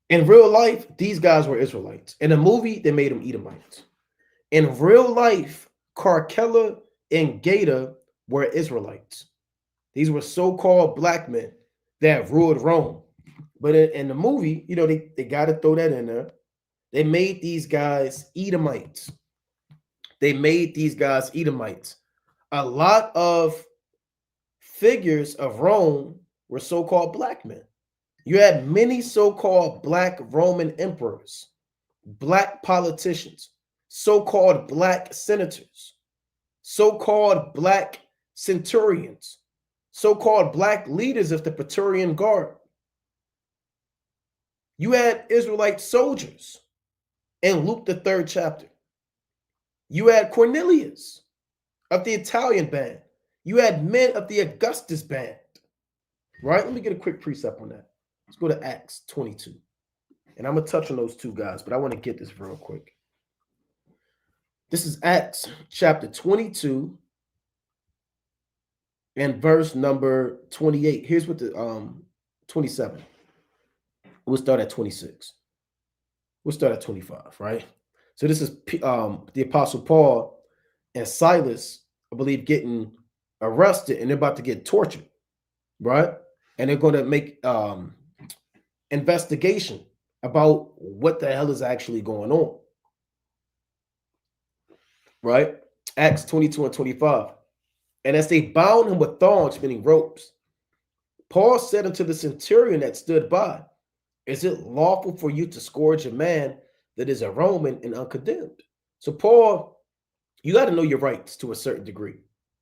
in real life, these guys were Israelites. In the movie, they made them Edomites. In real life, Carcalla and Gator were Israelites. These were so-called black men that ruled Rome. But in the movie, you know, they got to throw that in there. They made these guys Edomites. They made these guys Edomites. A lot of figures of Rome were so-called black men. You had many so-called black Roman emperors, black politicians, so-called black senators, so-called black centurions, so-called black leaders of the Praetorian Guard. You had Israelite soldiers in Luke, the 3rd chapter. You had Cornelius of the Italian band. You had men of the Augustus band. Right? Let me get a quick precept on that. Let's go to Acts 22. And I'm going to touch on those two guys, but I want to get this real quick. This is Acts chapter 22 and verse number 28. Here's what the 27. We'll start at 26. We'll start at 25, right? So this is the Apostle Paul and Silas, I believe, getting arrested, and they're about to get tortured, right? And they're going to make investigation about what the hell is actually going on, right? Acts 22 and 25. And as they bound him with thongs, meaning ropes, Paul said unto the centurion that stood by, is it lawful for you to scourge a man that is a Roman and uncondemned? So Paul, you got to know your rights to a certain degree,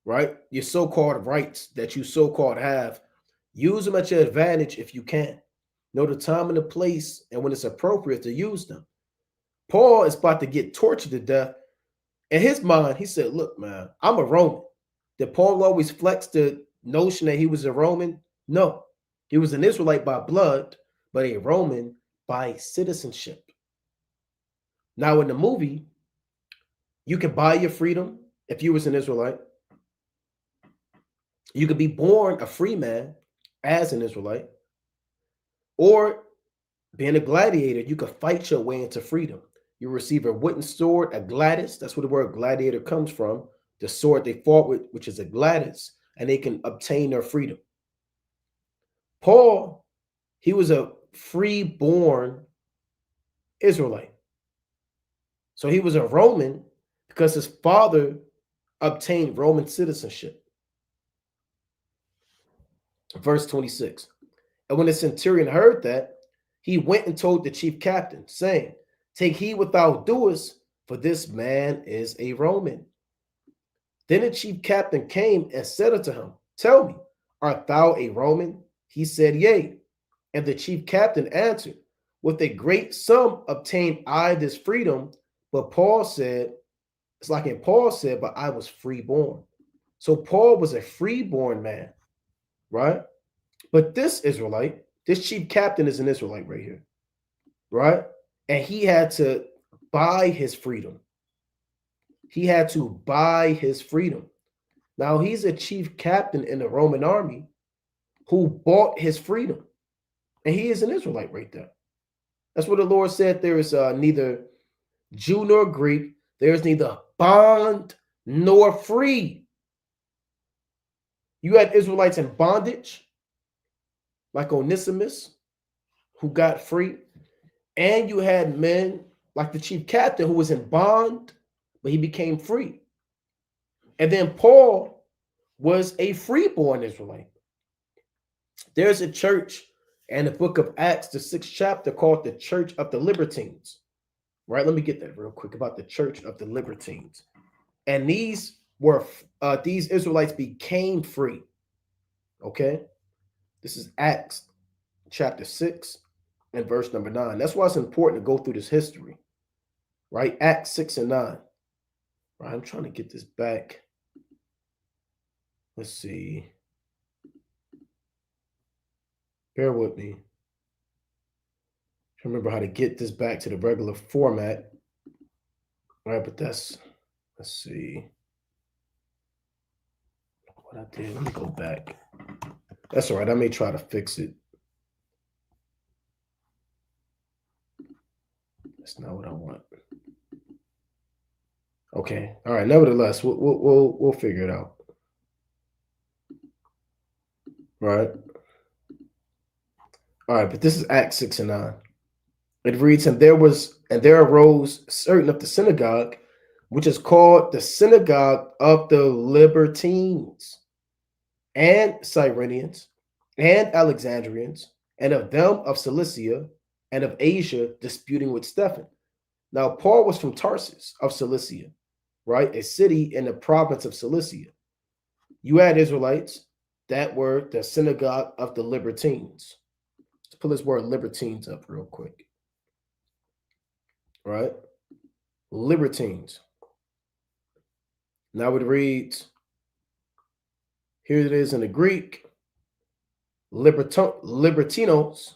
right? Your so-called rights that you so-called have, use them at your advantage if you can. Know the time and the place and when it's appropriate to use them. Paul is about to get tortured to death. In his mind, he said, look, man, I'm a Roman. Did Paul always flex the notion that he was a Roman? No. He was an Israelite by blood, but a Roman by citizenship. Now, in the movie, you can buy your freedom if you was an Israelite. You could be born a free man as an Israelite. Or being a gladiator, you could fight your way into freedom. You receive a wooden sword, a gladius. That's where the word gladiator comes from. The sword they fought with, which is a gladius, and they can obtain their freedom. Paul, he was a free-born Israelite. So he was a Roman because his father obtained Roman citizenship. Verse 26. And when the centurion heard that, he went and told the chief captain, saying, take heed what thou doest, for this man is a Roman. Then the chief captain came and said unto him, tell me, art thou a Roman? He said, yea. And the chief captain answered, with a great sum obtained I this freedom. But Paul said, it's like in Paul said, but I was freeborn. So Paul was a freeborn man, right? But this Israelite, this chief captain is an Israelite right here, right? And he had to buy his freedom. He had to buy his freedom. Now, he's a chief captain in the Roman army who bought his freedom. And he is an Israelite right there. That's what the Lord said. There is neither Jew nor Greek. There is neither bond nor free. You had Israelites in bondage, like Onesimus, who got free. And you had men like the chief captain who was in bond, but he became free. And then Paul was a freeborn Israelite. There's a church in the book of Acts, the 6th chapter, called the Church of the Libertines. Right? Let me get that real quick about the Church of the Libertines. And these Israelites became free. Okay? This is Acts chapter 6 and verse number 9. That's why it's important to go through this history. Right? Acts 6 and 9. Right? I'm trying to get this back. Let's see. Bear with me. I remember how to get this back to the regular format. All right, but let's see. What I did, let me go back. That's all right. I may try to fix it. That's not what I want. Okay. All right. Nevertheless, we'll figure it out. Right. All right, but this is Acts 6 and 9. It reads, and there arose certain of the synagogue, which is called the synagogue of the Libertines, and Cyrenians, and Alexandrians, and of them of Cilicia, and of Asia, disputing with Stephen. Now, Paul was from Tarsus of Cilicia, right? A city in the province of Cilicia. You had Israelites that were the synagogue of the Libertines. Let's pull this word Libertines up real quick, right? Libertines. Now it reads, here it is in the Greek, libertinos,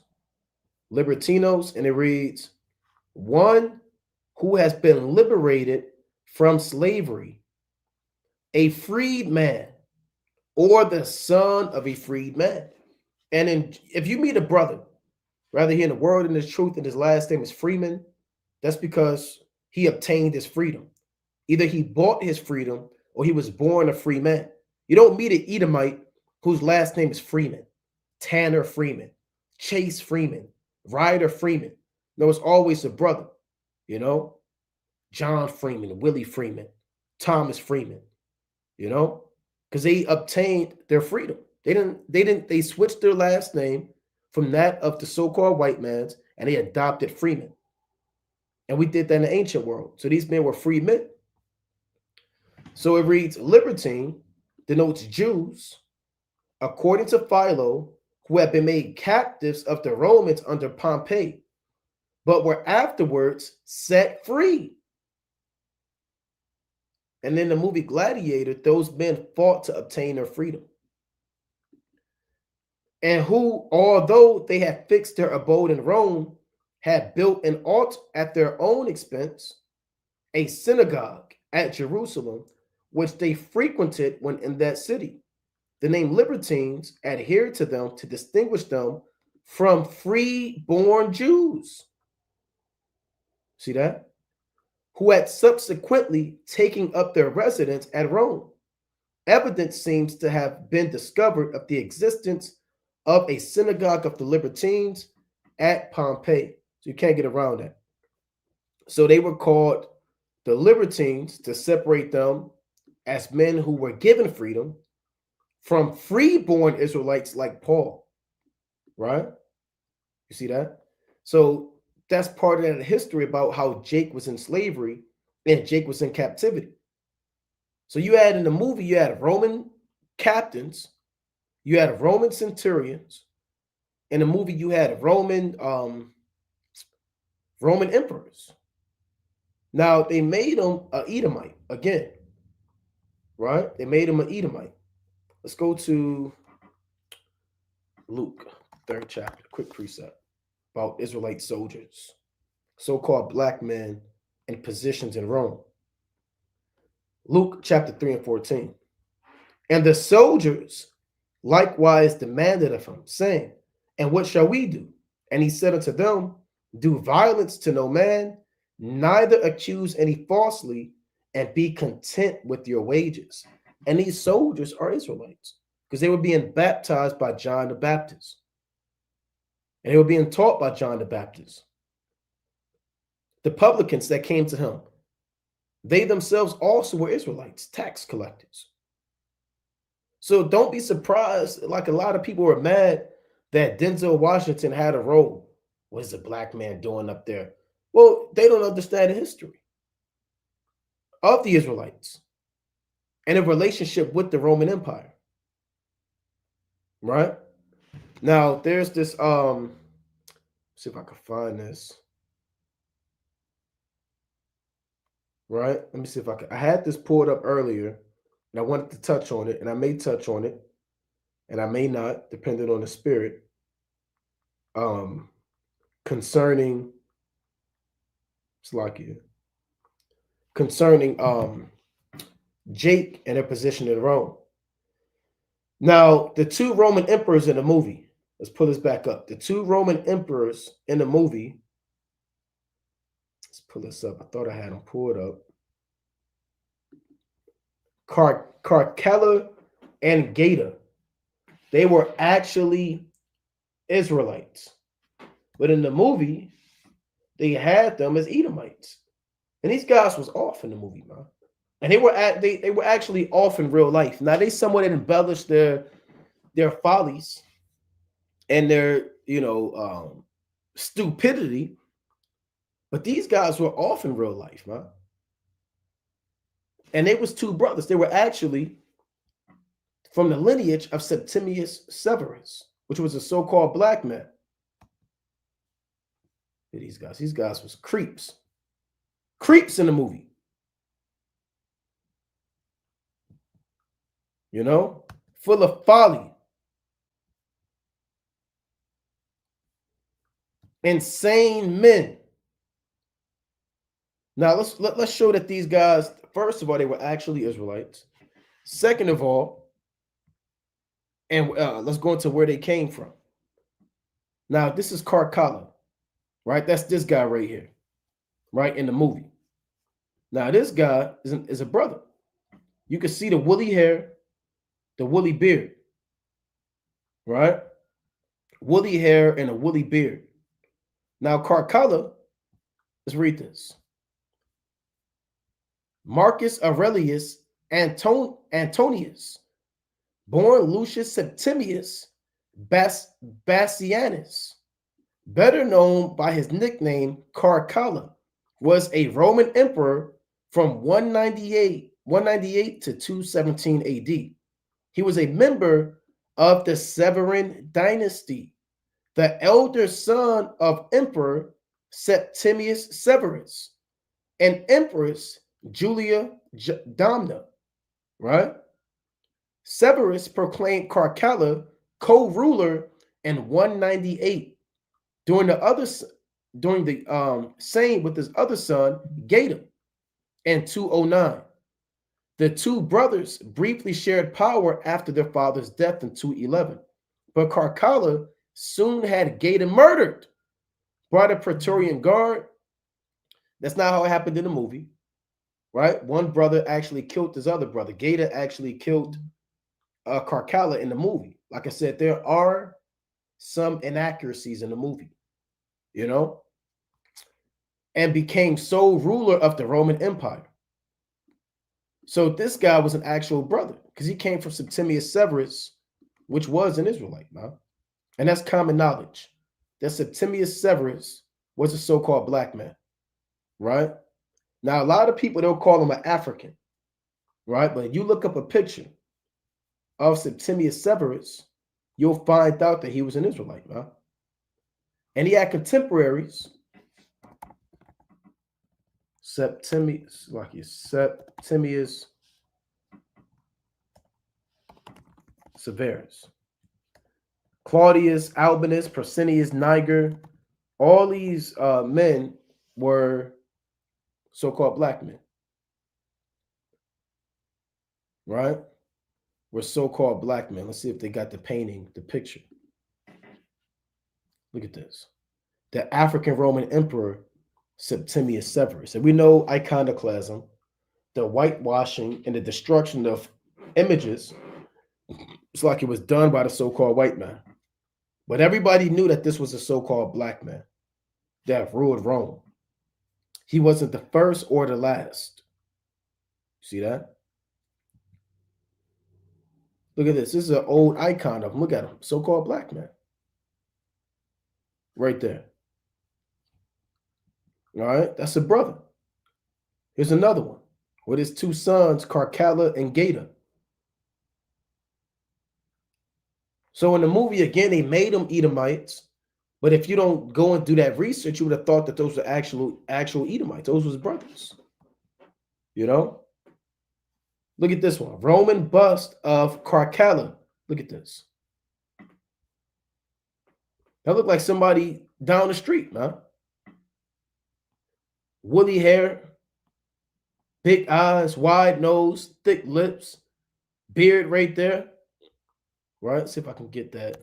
and it reads, one who has been liberated from slavery, a freedman, or the son of a freedman. And if you meet a brother, rather he in the world and his truth, and his last name is Freeman, that's because he obtained his freedom. Either he bought his freedom or he was born a free man. You don't meet an Edomite whose last name is Freeman, Tanner Freeman, Chase Freeman, Ryder Freeman. No, it's always a brother, John Freeman, Willie Freeman, Thomas Freeman, because they obtained their freedom. They switched their last name from that of the so-called white man's, and they adopted Freeman. And we did that in the ancient world. So these men were free men. So it reads, libertine denotes Jews, according to Philo, who had been made captives of the Romans under Pompey, but were afterwards set free. And in the movie Gladiator, those men fought to obtain their freedom. And who, although they had fixed their abode in Rome, had built an altar at their own expense, a synagogue at Jerusalem, which they frequented when in that city. The name Libertines adhered to them to distinguish them from free-born Jews. See that? Who had subsequently taken up their residence at Rome. Evidence seems to have been discovered of the existence of a synagogue of the Libertines at Pompeii. So you can't get around that. So they were called the Libertines to separate them as men who were given freedom from free-born Israelites like Paul, right? You see that? So that's part of that history about how Jake was in slavery and Jake was in captivity. So you had in the movie, you had Roman captains, you had Roman centurions. In the movie, you had Roman emperors. Now they made him an Edomite again, right? They made him an Edomite. Let's go to Luke, 3rd chapter, quick precept about Israelite soldiers, so-called black men in positions in Rome. Luke chapter 3 and 14. And the soldiers likewise demanded of him, saying, and what shall we do? And he said unto them, do violence to no man, neither accuse any falsely, and be content with your wages. And these soldiers are Israelites because they were being baptized by John the Baptist. And they were being taught by John the Baptist. The publicans that came to him, they themselves also were Israelites, tax collectors. So don't be surprised, like a lot of people were mad that Denzel Washington had a role. What is a black man doing up there? Well, they don't understand the history of the Israelites and a relationship with the Roman Empire. Right? Now, there's this, see if I can find this. Right? Let me see if I can. I had this pulled up earlier, and I wanted to touch on it, and I may touch on it, and I may not, depending on the spirit, concerning Jake and their position in Rome. Now, the two Roman emperors in the movie, let's pull this back up. The two Roman emperors in the movie, let's pull this up. I thought I had them pulled up. Caracalla and Geta, they were actually Israelites. But in the movie, they had them as Edomites. And these guys was off in the movie, man. And they were actually off in real life. Now they somewhat embellished their follies and their stupidity, but these guys were off in real life, man. And they was two brothers. They were actually from the lineage of Septimius Severus, which was a so-called black man. These guys was creeps in the movie, full of folly, insane men. Now let's show that these guys, first of all, they were actually Israelites. Second of all, and let's go into where they came from. Now this is Carcalla, right? That's this guy right here, right in the movie. Now this guy is a brother. You can see the woolly hair, the woolly beard, right? Woolly hair and a woolly beard. Now Carcalla, let's read this. Marcus Aurelius Antonius, born Lucius Septimius Bassianus, better known by his nickname Carcalla, was a Roman emperor from 198 to 217 AD. He was a member of the Severan dynasty, the elder son of Emperor Septimius Severus and Empress Julia Domna, right? Severus proclaimed Carcalla co-ruler in 198 during the same with his other son Gata in 209. The two brothers briefly shared power after their father's death in 211, but Carcalla soon had Gata murdered by the Praetorian Guard. That's not how it happened in the movie, right? One brother actually killed his other brother. Gata actually killed Carcalla in the movie. Like I said, there are some inaccuracies in the movie, and became sole ruler of the Roman Empire. So this guy was an actual brother because he came from Septimius Severus, which was an Israelite, man. And that's common knowledge that Septimius Severus was a so-called black man, right? Now, a lot of people, they'll call him an African, right? But if you look up a picture of Septimius Severus, you'll find out that he was an Israelite, man. And he had contemporaries. Septimius Severus, Claudius, Albinus, Persinius, Niger, all these men were so-called black men, right? Were so-called black men. Let's see if they got the painting, the picture. Look at this. The African Roman Emperor Septimius Severus. And we know iconoclasm, the whitewashing and the destruction of images. It's like it was done by the so-called white man. But everybody knew that this was a so-called black man that ruled Rome. He wasn't the first or the last. See that? Look at this. This is an old icon of him. Look at him. So-called black man. Right there. All right. That's a brother. Here's another one with his two sons, Carcalla and Gata. So in the movie, again, they made them Edomites. But if you don't go and do that research, you would have thought that those were actual Edomites. Those was brothers. Look at this one. Roman bust of Carcalla. Look at this. That looked like somebody down the street, man. Woolly hair, big eyes, wide nose, thick lips, beard right there. Right? Let's see if I can get that.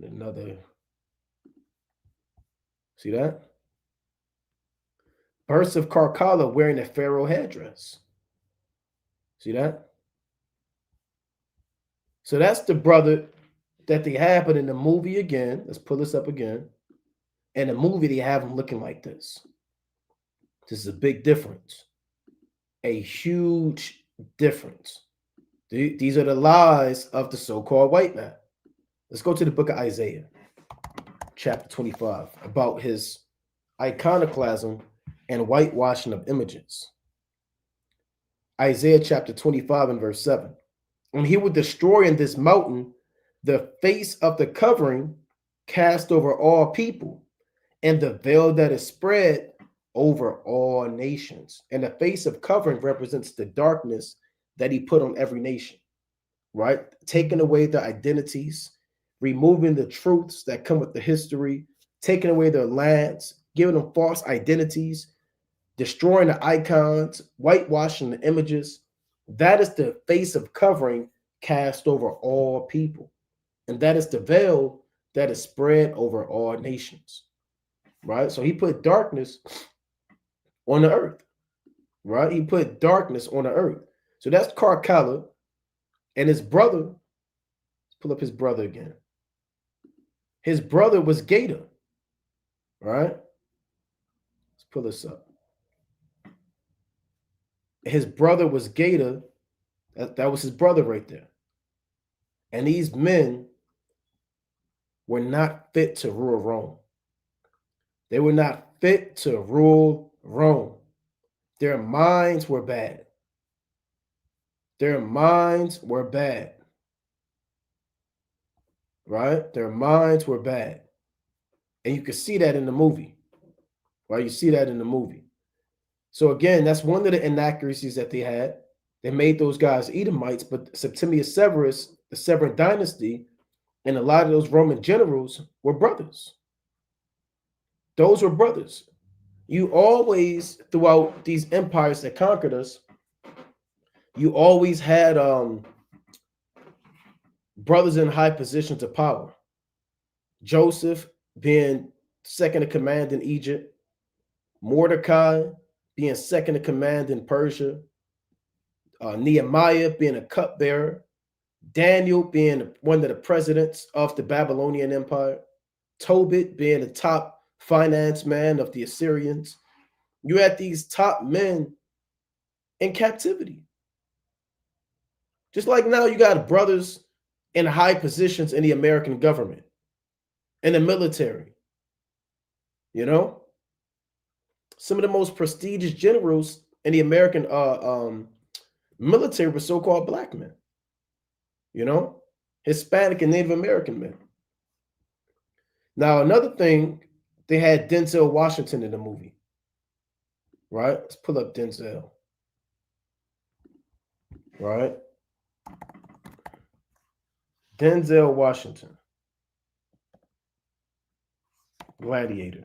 Another. See that? Burst of Carcalla wearing a pharaoh headdress. See that? So that's the brother that they have, but in the movie again, let's pull this up again. In the movie, they have him looking like this. This is a big difference. A huge difference. These are the lies of the so-called white man. Let's go to the book of Isaiah, chapter 25, about his iconoclasm and whitewashing of images. Isaiah chapter 25 and verse 7. And he will destroy in this mountain the face of the covering cast over all people, and the veil that is spread over all nations. And the face of covering represents the darkness that he put on every nation, right? Taking away their identities, removing the truths that come with the history, taking away their lands, giving them false identities, destroying the icons, whitewashing the images. That is the face of covering cast over all people. And that is the veil that is spread over all nations, right? So he put darkness on the earth, right? He put darkness on the earth. So that's Carcalla and his brother. Let's pull up his brother again. His brother was Gator, right? Let's pull this up. His brother was Gator. That was his brother right there. And these men were not fit to rule Rome. They were not fit to rule Rome. Their minds were bad. Their minds were bad. Right? Their minds were bad. And you can see that in the movie. Right? You see that in the movie. So again, that's one of the inaccuracies that they had. They made those guys Edomites, but Septimius Severus, the Severan dynasty, and a lot of those Roman generals were brothers. Those were brothers. You always, throughout these empires that conquered us, you always had brothers in high positions of power. Joseph being second in command in Egypt, Mordecai being second in command in Persia, Nehemiah being a cupbearer, Daniel being one of the presidents of the Babylonian Empire, Tobit being the top finance man of the Assyrians. You had these top men in captivity. Just like now you got brothers in high positions in the American government, in the military. You know, some of the most prestigious generals in the American military were so-called black men. You know, Hispanic and Native American men. Now, another thing, they had Denzel Washington in the movie, right? Let's pull up Denzel, right? Denzel Washington, Gladiator.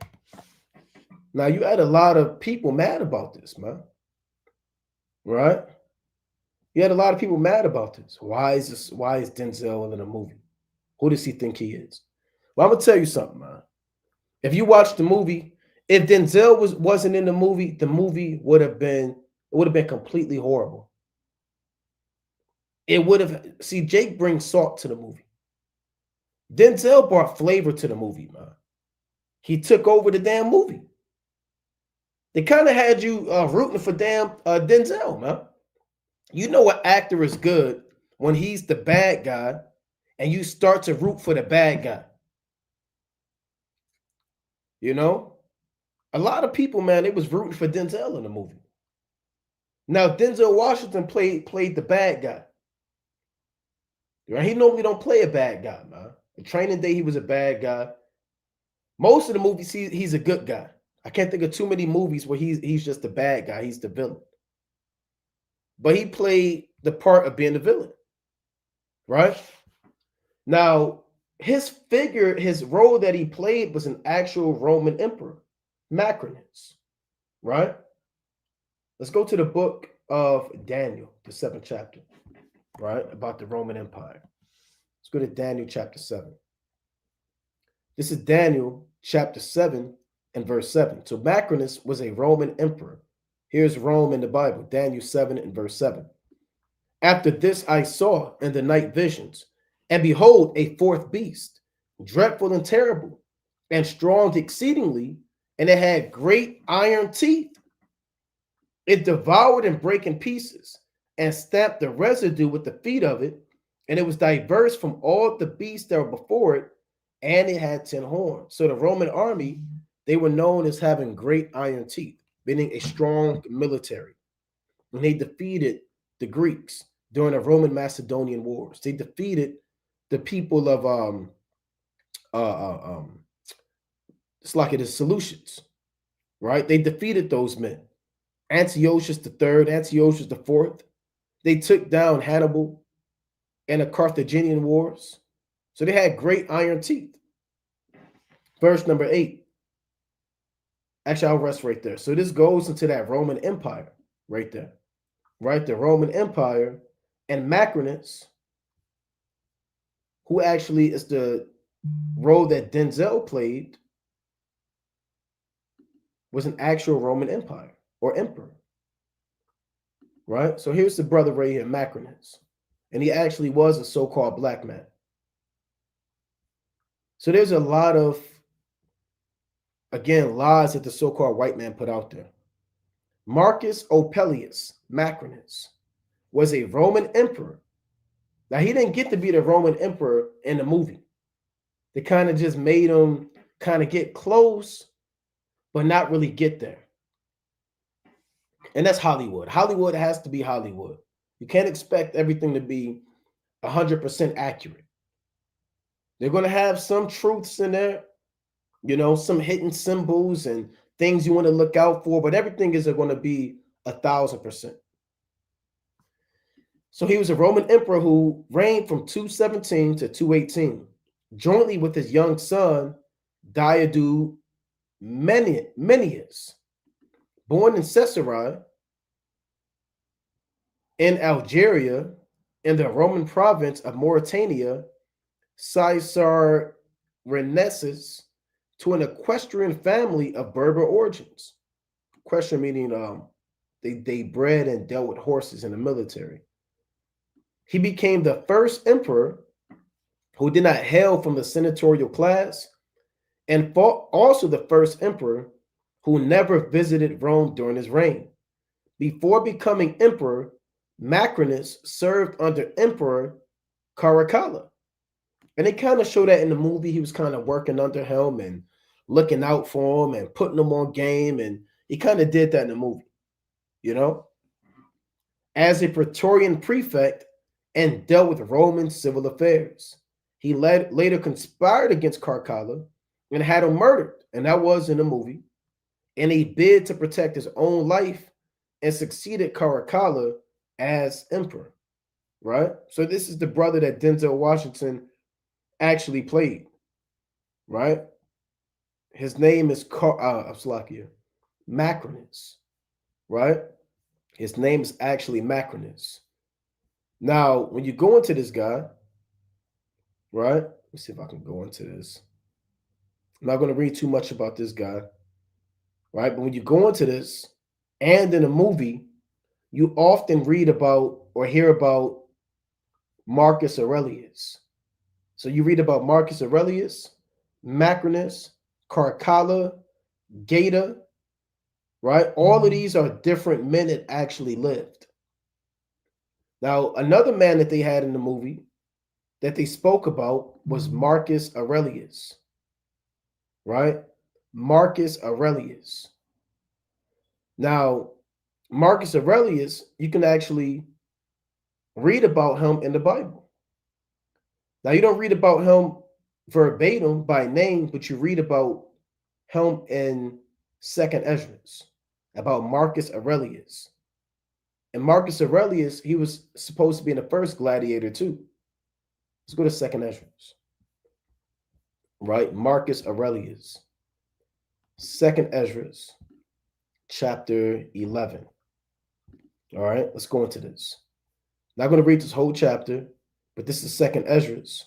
Now, you had a lot of people mad about this, man, right? You had a lot of people mad about this. Why is Denzel in a movie? Who does he think he is? Well, I'm gonna tell you something, man. If you watch the movie, if Denzel wasn't in the movie would have been completely horrible. It would have. See, Jake brings salt to the movie. Denzel brought flavor to the movie, man. He took over the damn movie. They kind of had you rooting for damn Denzel, man. You know what actor is good when he's the bad guy and you start to root for the bad guy. You know, a lot of people, man, they was rooting for Denzel in the movie. Now, Denzel Washington played the bad guy. Right? He normally don't play a bad guy, man. In Training Day, he was a bad guy. Most of the movies, he's a good guy. I can't think of too many movies where he's just the bad guy. He's the villain. But he played the part of being the villain, right? Now, his role that he played was an actual Roman emperor, Macrinus, right? Let's go to the book of Daniel, the 7th chapter, right? About the Roman Empire. Let's go to Daniel chapter 7. This is Daniel chapter 7 and verse 7. So Macrinus was a Roman emperor. Here's Rome in the Bible, Daniel 7 and verse 7. After this I saw in the night visions, And behold, a fourth beast, dreadful and terrible, and strong exceedingly, and it had great iron teeth. It devoured and brake in pieces, and stamped the residue with the feet of it, and it was diverse from all the beasts that were before it, and it had 10 horns. So the Roman army, they were known as having great iron teeth, meaning a strong military. And they defeated the Greeks during the Roman Macedonian Wars. They defeated the people of it's like it is Seleucids, right? They defeated those men. Antiochus the third, Antiochus the fourth. They took down Hannibal and the Carthaginian wars. So they had great iron teeth. Verse number 8. Actually, I'll rest right there. So this goes into that Roman Empire right there, right? The Roman Empire, and Macrinus, who actually is the role that Denzel played, was an actual Roman Empire or emperor, right? So here's the brother right here, Macrinus, and he actually was a so-called black man. So there's a lot of, again, lies that the so-called white man put out there. Marcus Opelius Macrinus was a Roman emperor. Now, he didn't get to be the Roman emperor in the movie. They kind of just made him kind of get close, but not really get there. And that's Hollywood. Hollywood has to be Hollywood. You can't expect everything to be 100% accurate. They're going to have some truths in there, some hidden symbols and things you want to look out for, but everything isn't going to be 1,000%. So he was a Roman emperor who reigned from 217 to 218, jointly with his young son, Diadu Menenius, born in Caesarea in Algeria, in the Roman province of Mauritania, Caesar Renessus, to an equestrian family of Berber origins. Equestrian meaning they bred and dealt with horses in the military. He became the first emperor who did not hail from the senatorial class, and also the first emperor who never visited Rome during his reign. Before becoming emperor, Macrinus served under Emperor Caracalla. And they kind of show that in the movie. He was kind of working under him and looking out for him and putting him on game. And he kind of did that in the movie, As a Praetorian prefect and dealt with Roman civil affairs. He later conspired against Caracalla and had him murdered. And that was in the movie. And he bid to protect his own life and succeeded Caracalla as emperor, right? So this is the brother that Denzel Washington actually played, right? His name is Macrinus, right? His name is actually Macrinus. Now, when you go into this guy, right? Let me see if I can go into this. I'm not going to read too much about this guy, right? But when you go into this, and in a movie, you often read about or hear about Marcus Aurelius. So you read about Marcus Aurelius, Macrinus, Caracalla, Gata, right? All of these are different men that actually lived. Now, another man that they had in the movie that they spoke about was Marcus Aurelius, right? Marcus Aurelius. Now, Marcus Aurelius, you can actually read about him in the Bible. Now, you don't read about him verbatim by name, but you read about him in 2nd Esdras, about Marcus Aurelius. And Marcus Aurelius, he was supposed to be in the first Gladiator too. Let's go to 2nd Esdras, right? Marcus Aurelius, 2nd Esdras, chapter 11. All right, let's go into this. Not going to read this whole chapter, but this is 2nd Esdras,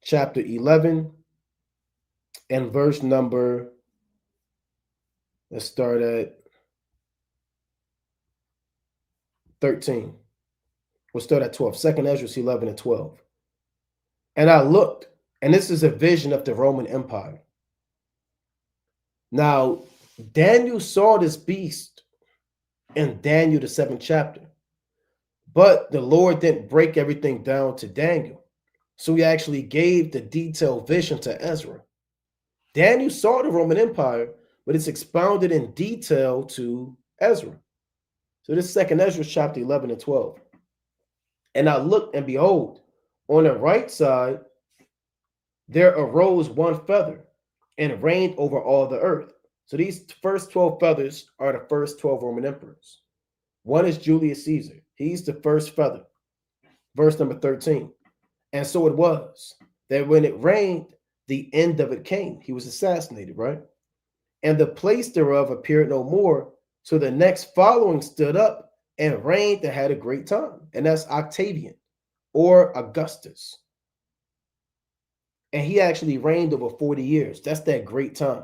chapter 11, and verse number, let's start at 13. We'll start at 12. 2nd Esdras 11 and 12. And I looked, and this is a vision of the Roman Empire. Now, Daniel saw this beast in Daniel, the 7th chapter, but the Lord didn't break everything down to Daniel. So he actually gave the detailed vision to Ezra. Daniel saw the Roman Empire, but it's expounded in detail to Ezra. So this second Ezra, chapter 11 and 12. And I looked, and behold, on the right side, there arose one feather and reigned over all the earth. So these first 12 feathers are the first 12 Roman emperors. One is Julius Caesar. He's the first feather. Verse number 13. And so it was that when it reigned, the end of it came. He was assassinated, right? And the place thereof appeared no more. So the next following stood up and reigned and had a great time. And that's Octavian or Augustus. And he actually reigned over 40 years. That's that great time.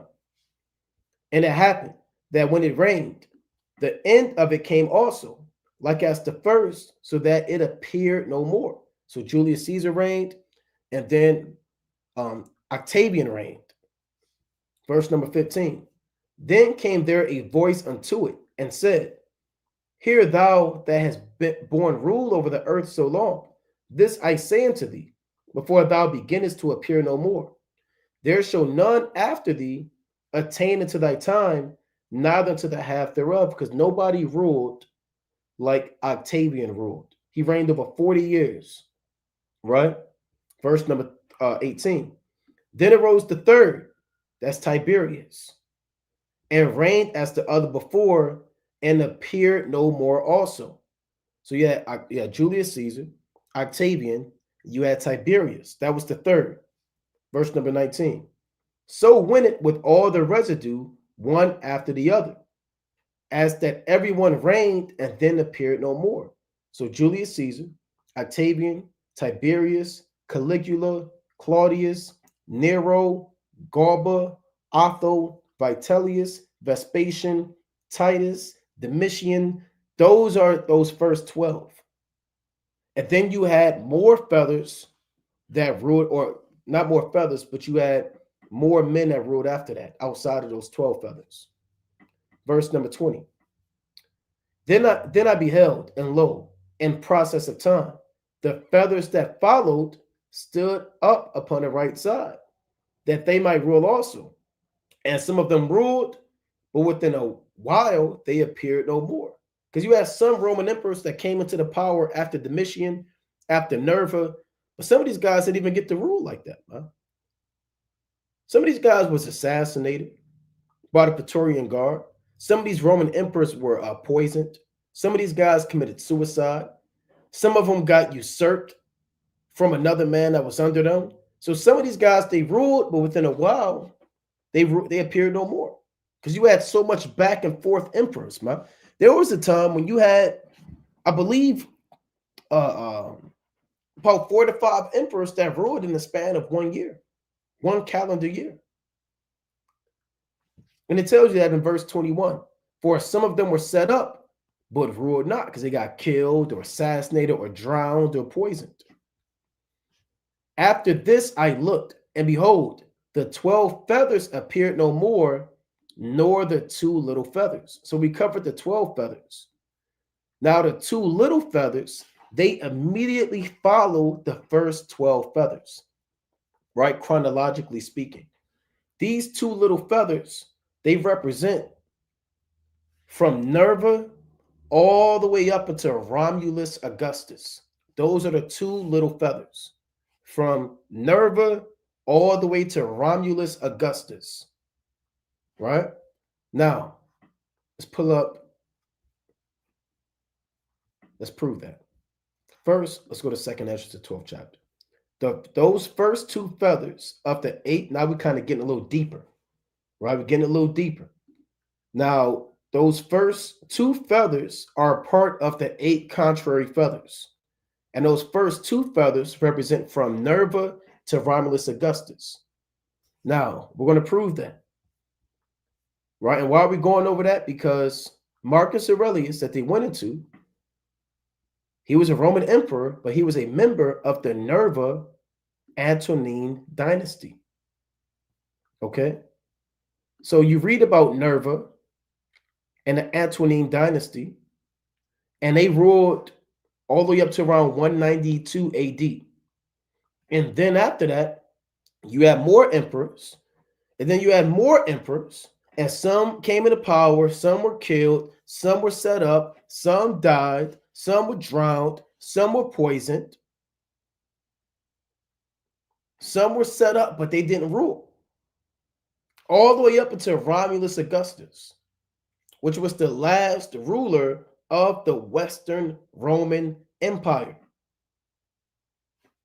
And it happened that when it reigned, the end of it came also, like as the first, so that it appeared no more. So Julius Caesar reigned, and then Octavian reigned. Verse number 15. Then came there a voice unto it and said, Hear thou that hast borne rule over the earth so long. This I say unto thee, before thou beginnest to appear no more. There shall none after thee attain unto thy time, neither unto the half thereof, because nobody ruled like Octavian ruled. He reigned over 40 years, right? Verse number 18. Then arose the third, that's Tiberius, and reigned as the other before, and appeared no more also. So you had Julius Caesar, Octavian, you had Tiberius. That was the third. Verse number 19. So went it with all the residue, one after the other, as that everyone reigned and then appeared no more. So Julius Caesar, Octavian, Tiberius, Caligula, Claudius, Nero, Galba, Otho, Vitellius, Vespasian, Titus, Domitian. Those are those first 12. And then you had more feathers that ruled, or not more feathers, but you had more men that ruled after that, outside of those 12 feathers. Verse number 20. Then I beheld, and lo, in process of time, the feathers that followed stood up upon the right side, that they might rule also. And some of them ruled, but within a while they appeared no more. Because you had some Roman emperors that came into the power after Domitian, after Nerva, but some of these guys didn't even get to rule like that, huh? Some of these guys was assassinated by the Praetorian Guard. Some of these Roman emperors were poisoned. Some of these guys committed suicide. Some of them got usurped from another man that was under them. So some of these guys, they ruled, but within a while, they appeared no more. Because you had so much back and forth emperors, man. There was a time when you had, I believe, about 4 to 5 emperors that ruled in the span of 1 year, 1 calendar year. And it tells you that in verse 21. For some of them were set up, but ruled not, because they got killed or assassinated or drowned or poisoned. After this I looked, and behold, the 12 feathers appeared no more, nor the 2 little feathers. So we covered the 12 feathers. Now the 2 little feathers, they immediately follow the first 12 feathers, right? Chronologically speaking. These 2 little feathers, they represent from Nerva all the way up until Romulus Augustus. Those are the 2 little feathers. From Nerva all the way to Romulus Augustus. Right? Now, let's pull up. Let's prove that. First, let's go to 2nd Ezra, the 12th chapter. Those first 2 feathers of the 8, now we're kind of getting a little deeper. Right? We're getting a little deeper. Now, those first 2 feathers are part of the 8 contrary feathers. And those first 2 feathers represent from Nerva to Romulus Augustus. Now, we're going to prove that. Right? And why are we going over that? Because Marcus Aurelius, that they went into, he was a Roman emperor, but he was a member of the Nerva Antonine dynasty. Okay? So you read about Nerva and the Antonine dynasty, and they ruled all the way up to around 192 AD. And then after that, you had more emperors, and then you had more emperors, and some came into power, some were killed, some were set up, some died, some were drowned, some were poisoned, some were set up, but they didn't rule. All the way up until Romulus Augustus, which was the last ruler of the Western Roman Empire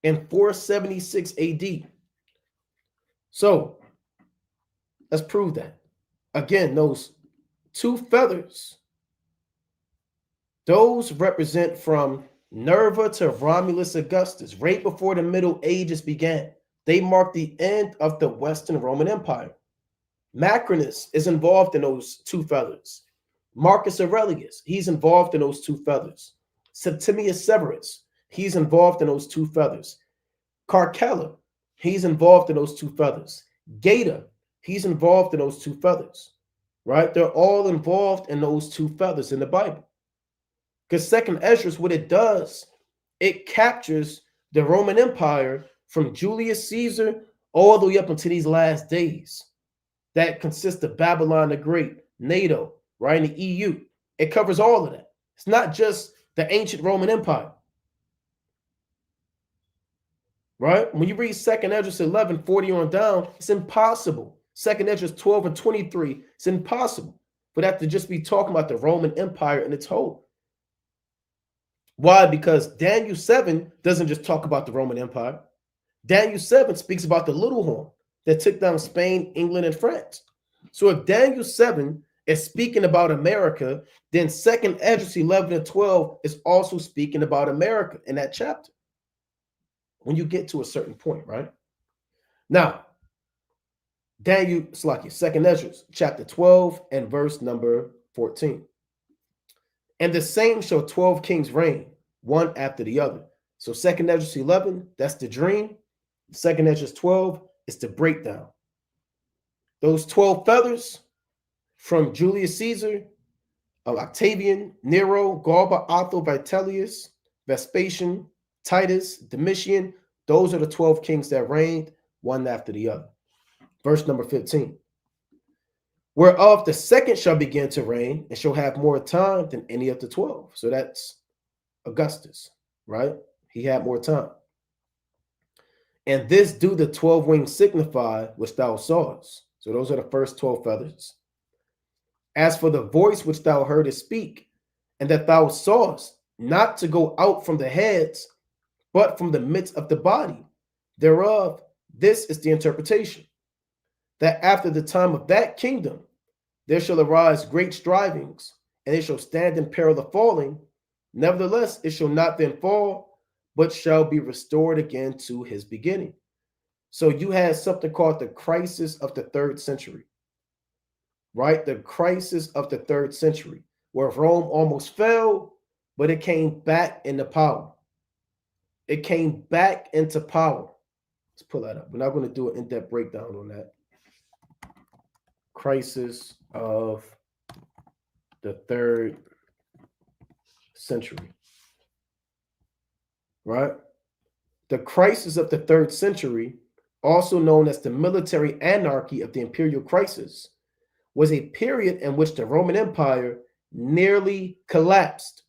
in 476 AD. So let's prove that. Again, those two feathers, those represent from Nerva to Romulus Augustus, right before the Middle Ages began. They mark the end of the Western Roman Empire. Macrinus is involved in those two feathers. Marcus Aurelius, he's involved in those two feathers. Septimius Severus, he's involved in those two feathers. Caracalla, he's involved in those two feathers. Geta, he's involved in those two feathers, right? They're all involved in those two feathers in the Bible. Because Second Esdras, what it does, it captures the Roman Empire from Julius Caesar all the way up until these last days. That consists of Babylon the Great, NATO, right, and the EU. It covers all of that. It's not just the ancient Roman Empire. Right? When you read 2nd Esdras 11, 40 on down, it's impossible. 2nd Esdras 12 and 23, it's impossible for that to just be talking about the Roman Empire in its whole. Why? Because Daniel 7 doesn't just talk about the Roman Empire. Daniel 7 speaks about the little horn that took down Spain, England, and France. So if Daniel 7 is speaking about America, then 2nd Esdras 11 and 12 is also speaking about America in that chapter. When you get to a certain point, right? Now, Daniel, 2nd Esdras, chapter 12 and verse number 14. And the same shall 12 kings reign, one after the other. So 2nd Esdras 11, that's the dream. 2nd Esdras 12 is the breakdown. Those 12 feathers from Julius Caesar, Octavian, Nero, Galba, Otho, Vitellius, Vespasian, Titus, Domitian, those are the 12 kings that reigned, one after the other. Verse number 15. Whereof the second shall begin to reign and shall have more time than any of the 12. So that's Augustus, right? He had more time. And this do the 12 wings signify which thou sawest. So those are the first 12 feathers. As for the voice which thou heardest speak, and that thou sawest not to go out from the heads, but from the midst of the body thereof, this is the interpretation, that after the time of that kingdom there shall arise great strivings, and it shall stand in peril of falling. Nevertheless, it shall not then fall, but shall be restored again to his beginning. So you had something called the crisis of the 3rd century, right? The crisis of the 3rd century, where Rome almost fell, but it came back into power. It came back into power. Let's pull that up. We're not going to do an in-depth breakdown on that. Crisis of the 3rd century, right? The crisis of the 3rd century, also known as the military anarchy of the imperial crisis, was a period in which the Roman Empire nearly collapsed.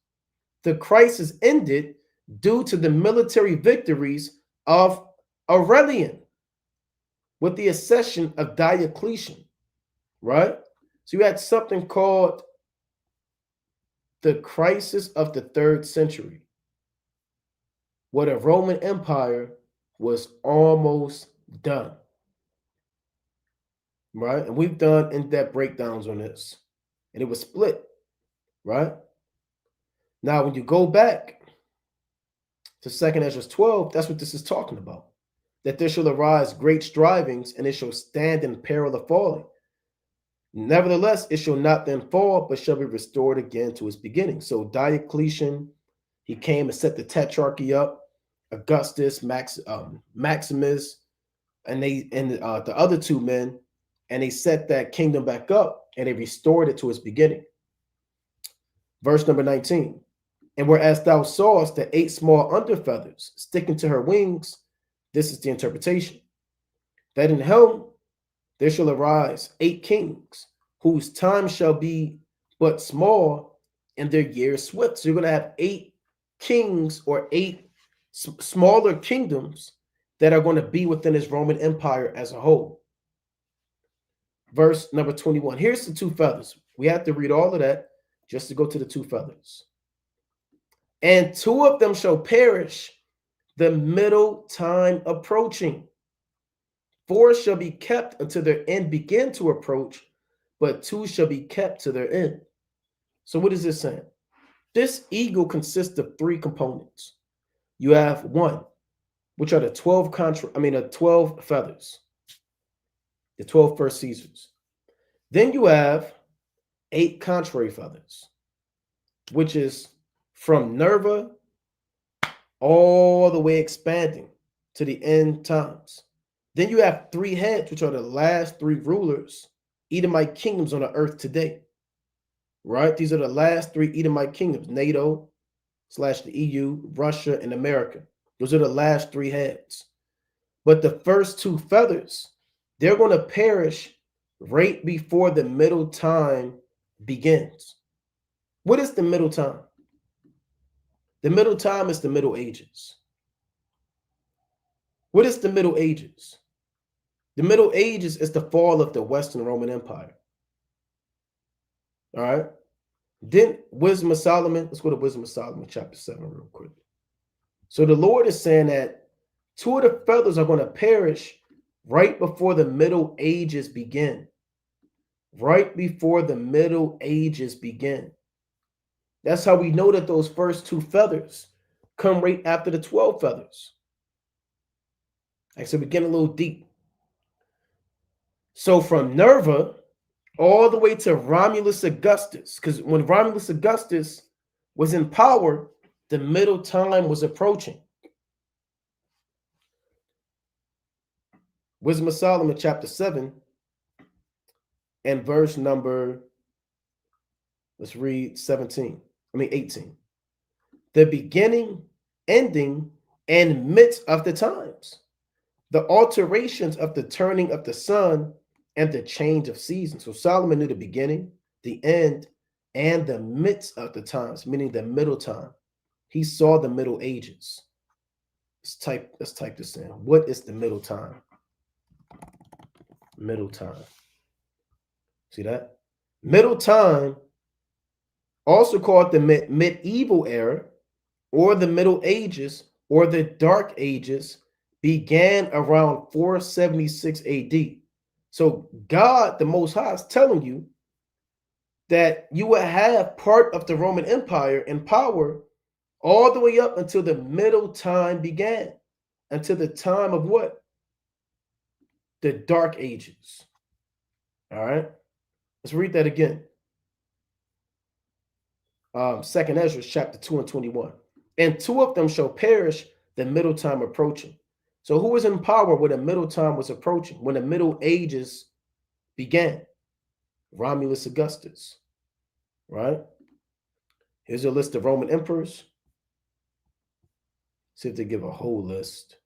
The crisis ended due to the military victories of Aurelian with the accession of Diocletian, right? So you had something called the crisis of the 3rd century, where the Roman Empire was almost done, right? And we've done in-depth breakdowns on this, and it was split, right? Now, when you go back to 2nd Esdras 12, that's what this is talking about, that there shall arise great strivings, and it shall stand in peril of falling. Nevertheless, it shall not then fall, but shall be restored again to its beginning. So Diocletian, he came and set the tetrarchy up, Augustus, Maximus, and the other two men, and they set that kingdom back up and they restored it to its beginning. Verse number 19. And whereas thou sawest the 8 small under feathers sticking to her wings, this is the interpretation, that in hell there shall arise 8 kings, whose time shall be but small, and their years swift. So you're going to have 8 kings or 8 smaller kingdoms that are going to be within this Roman Empire as a whole. Verse number 21. Here's the 2 feathers. We have to read all of that just to go to the 2 feathers. And 2 of them shall perish, the middle time approaching. 4 shall be kept until their end begin to approach, but 2 shall be kept to their end. So what is this saying? This eagle consists of 3 components. You have 1, which are the 12 feathers, the 12 first Caesars. Then you have 8 contrary feathers, which is from Nerva all the way expanding to the end times. Then you have 3 heads, which are the last 3 rulers, Edomite kingdoms on the earth today. Right? These are the last 3 Edomite kingdoms, NATO / the EU, Russia, and America. Those are the last 3 heads. But the first 2 feathers, they're going to perish right before the middle time begins. What is the middle time? The middle time is the Middle Ages. What is the Middle Ages? The Middle Ages is the fall of the Western Roman Empire. All right. Then Wisdom of Solomon. Let's go to Wisdom of Solomon, chapter 7, real quick. So the Lord is saying that 2 of the feathers are going to perish right before the Middle Ages begin. Right before the Middle Ages begin. That's how we know that those first 2 feathers come right after the 12 feathers. Like I said, we're getting a little deep. So from Nerva all the way to Romulus Augustus, because when Romulus Augustus was in power, the middle time was approaching. Wisdom of Solomon, chapter 7, and verse number, let's read 18. The beginning, ending, and midst of the times, the alterations of the turning of the sun, and the change of seasons. So Solomon knew the beginning, the end, and the midst of the times, meaning the middle time. He saw the Middle Ages. Let's type this in. What is the middle time? Middle time. See that? Middle time, also called the medieval era, or the Middle Ages, or the Dark Ages, began around 476 AD. So God, the Most High, is telling you that you will have part of the Roman Empire in power all the way up until the middle time began, until the time of what? The Dark Ages. All right, let's read that again. 2nd Ezra, chapter 2 and 21. And 2 of them shall perish, the middle time approaching. So who was in power when the middle time was approaching, when the Middle Ages began? Romulus Augustus, right? Here's a list of Roman emperors. See if they give a whole list.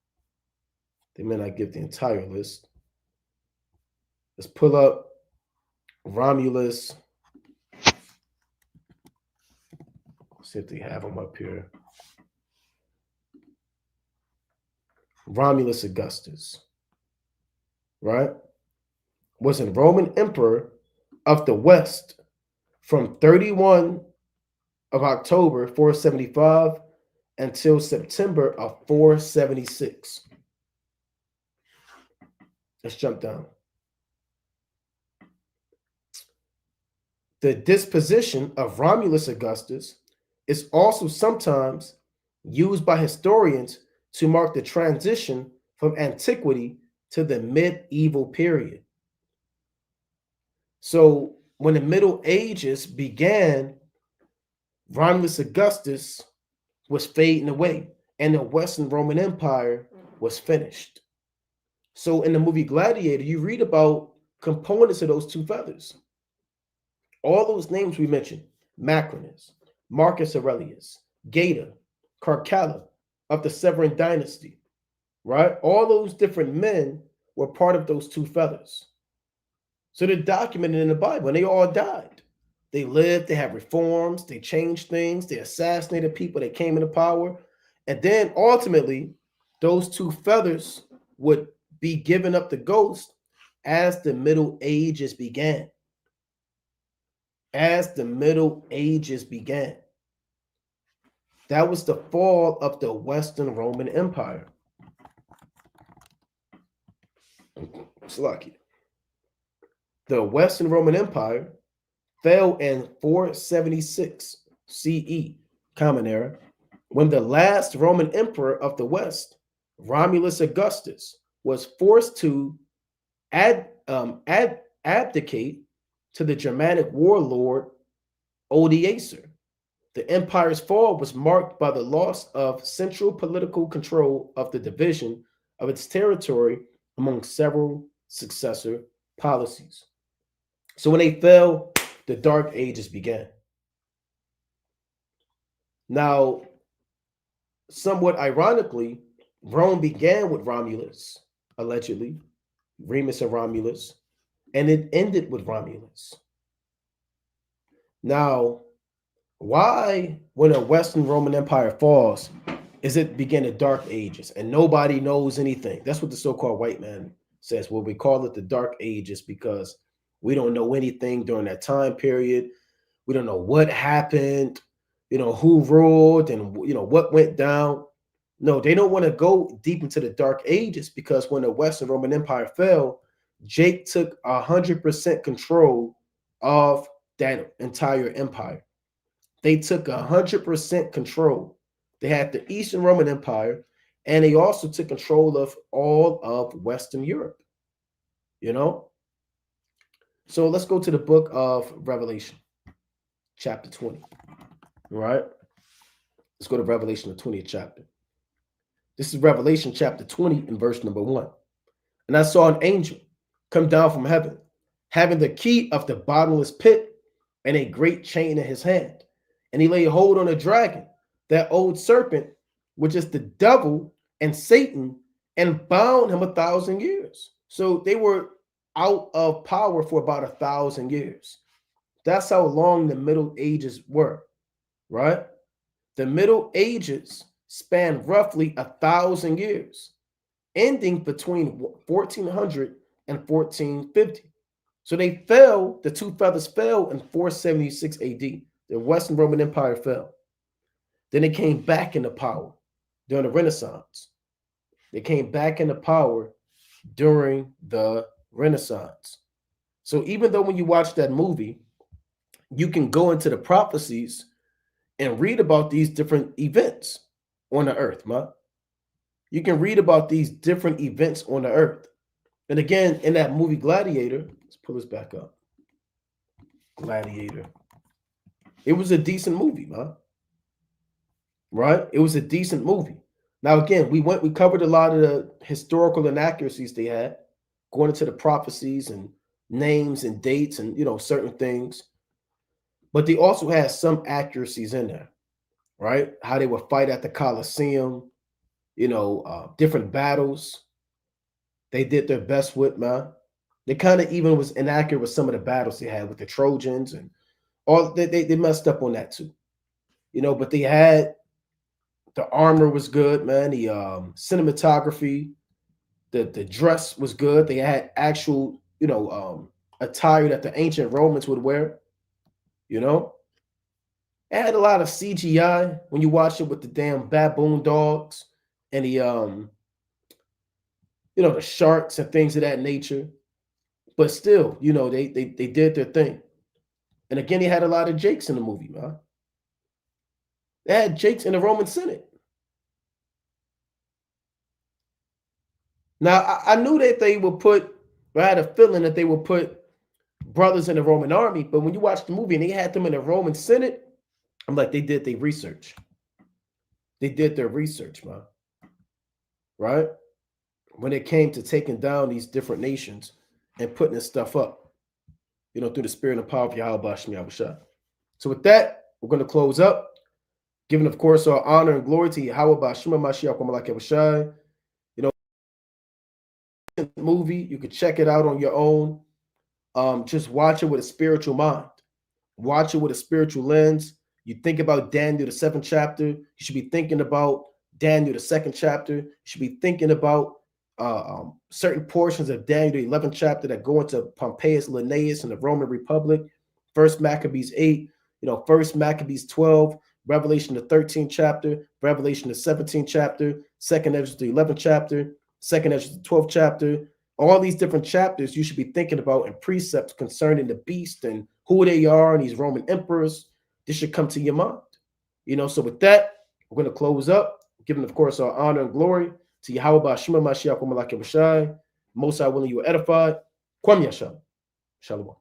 They may not give the entire list. Let's pull up Romulus. See if they have them up here. Romulus Augustus, right, was a Roman emperor of the West from 31 of October 475 until September of 476. Let's jump down. The disposition of Romulus Augustus is also sometimes used by historians to mark the transition from antiquity to the medieval period. So when the Middle Ages began, Romulus Augustus was fading away. and the Western Roman Empire was finished. So in the movie Gladiator, you read about components of those two feathers. All those names we mentioned, Macrinus, Marcus Aurelius, Geta, Carcalla of the Severan dynasty, right? All those different men were part of those two feathers. So they're documented in the Bible, and they all died. They lived, they had reforms, they changed things, they assassinated people that came into power. And then ultimately, those two feathers would be given up to ghosts as the Middle Ages began. As the Middle Ages began. That was the fall of the Western Roman Empire. It's lucky. The Western Roman Empire fell in 476 CE, Common Era, when the last Roman emperor of the West, Romulus Augustus, was forced to abdicate to the Germanic warlord Odoacer. The empire's fall was marked by the loss of central political control of the division of its territory among several successor policies. So when they fell, the Dark Ages began. Now, somewhat ironically, Rome began with Romulus, allegedly, Remus and Romulus, and it ended with Romulus. Now, why, when a Western Roman Empire falls, is it begin the Dark Ages and nobody knows anything? That's what the so-called white man says. Well, we call it the Dark Ages because we don't know anything during that time period. We don't know what happened, who ruled and, what went down. No, they don't want to go deep into the Dark Ages because when the Western Roman Empire fell, Jake took 100% control of that entire empire. They took 100% control. They had the Eastern Roman Empire, and they also took control of all of Western Europe. So let's go to the book of Revelation, chapter 20. All right? Let's go to Revelation, the 20th chapter. This is Revelation chapter 20 and verse number 1. And I saw an angel come down from heaven, having the key of the bottomless pit and a great chain in his hand. And he laid hold on a dragon, that old serpent, which is the devil and Satan, and bound him 1,000 years. So they were out of power for about 1,000 years. That's how long the Middle Ages were, right? The Middle Ages spanned roughly 1,000 years, ending between 1400 and 1450. So they fell, the two feathers fell in 476 AD. The Western Roman Empire fell. Then they came back into power during the Renaissance. They came back into power during the Renaissance. So even though when you watch that movie, you can go into the prophecies and read about these different events on the earth, man. You can read about these different events on the earth. And again, in that movie Gladiator, let's pull this back up. Gladiator. It was a decent movie, man. Right? It was a decent movie. Now, again, we covered a lot of the historical inaccuracies they had, going into the prophecies and names and dates and, certain things. But they also had some accuracies in there, right? How they would fight at the Colosseum, different battles. They did their best with, man. They kind of even was inaccurate with some of the battles they had with the Trojans and all. They messed up on that too, but they had the armor was good, man. The cinematography, the dress was good. They had actual, attire that the ancient Romans would wear. It had a lot of CGI when you watch it with the damn baboon dogs and the the sharks and things of that nature. But still, they did their thing. And again, they had a lot of Jakes in the movie, man. They had Jakes in the Roman Senate. Now, I knew that I had a feeling that they would put brothers in the Roman army, but when you watch the movie and they had them in the Roman Senate, I'm like, they did their research. They did their research, man. Right? When it came to taking down these different nations and putting this stuff up, through the spirit and power of Yahweh Shem Yahushua. So with that, we're going to close up, giving, of course, our honor and glory to Yahweh Shem Mashiach Malak Yahushua. Movie, you could check it out on your own. Just watch it with a spiritual mind. Watch it with a spiritual lens. You think about Daniel, the 7th chapter. You should be thinking about Daniel, the 2nd chapter. You should be thinking about certain portions of Daniel, the 11th chapter that go into Pompeius, Linnaeus, and the Roman Republic. First Maccabees 8, First Maccabees 12, Revelation, the 13th chapter, Revelation, the 17th chapter, Second Ezra, the 11th chapter, Second Ezra, the 12th chapter. All these different chapters you should be thinking about and precepts concerning the beast and who they are and these Roman emperors. This should come to your mind. So with that, we're going to close up, giving, of course, our honor and glory to Yahweh Shema Mashiach Malak Yahushai. Most I willing you are edified. Kwam Yasham. Shalom.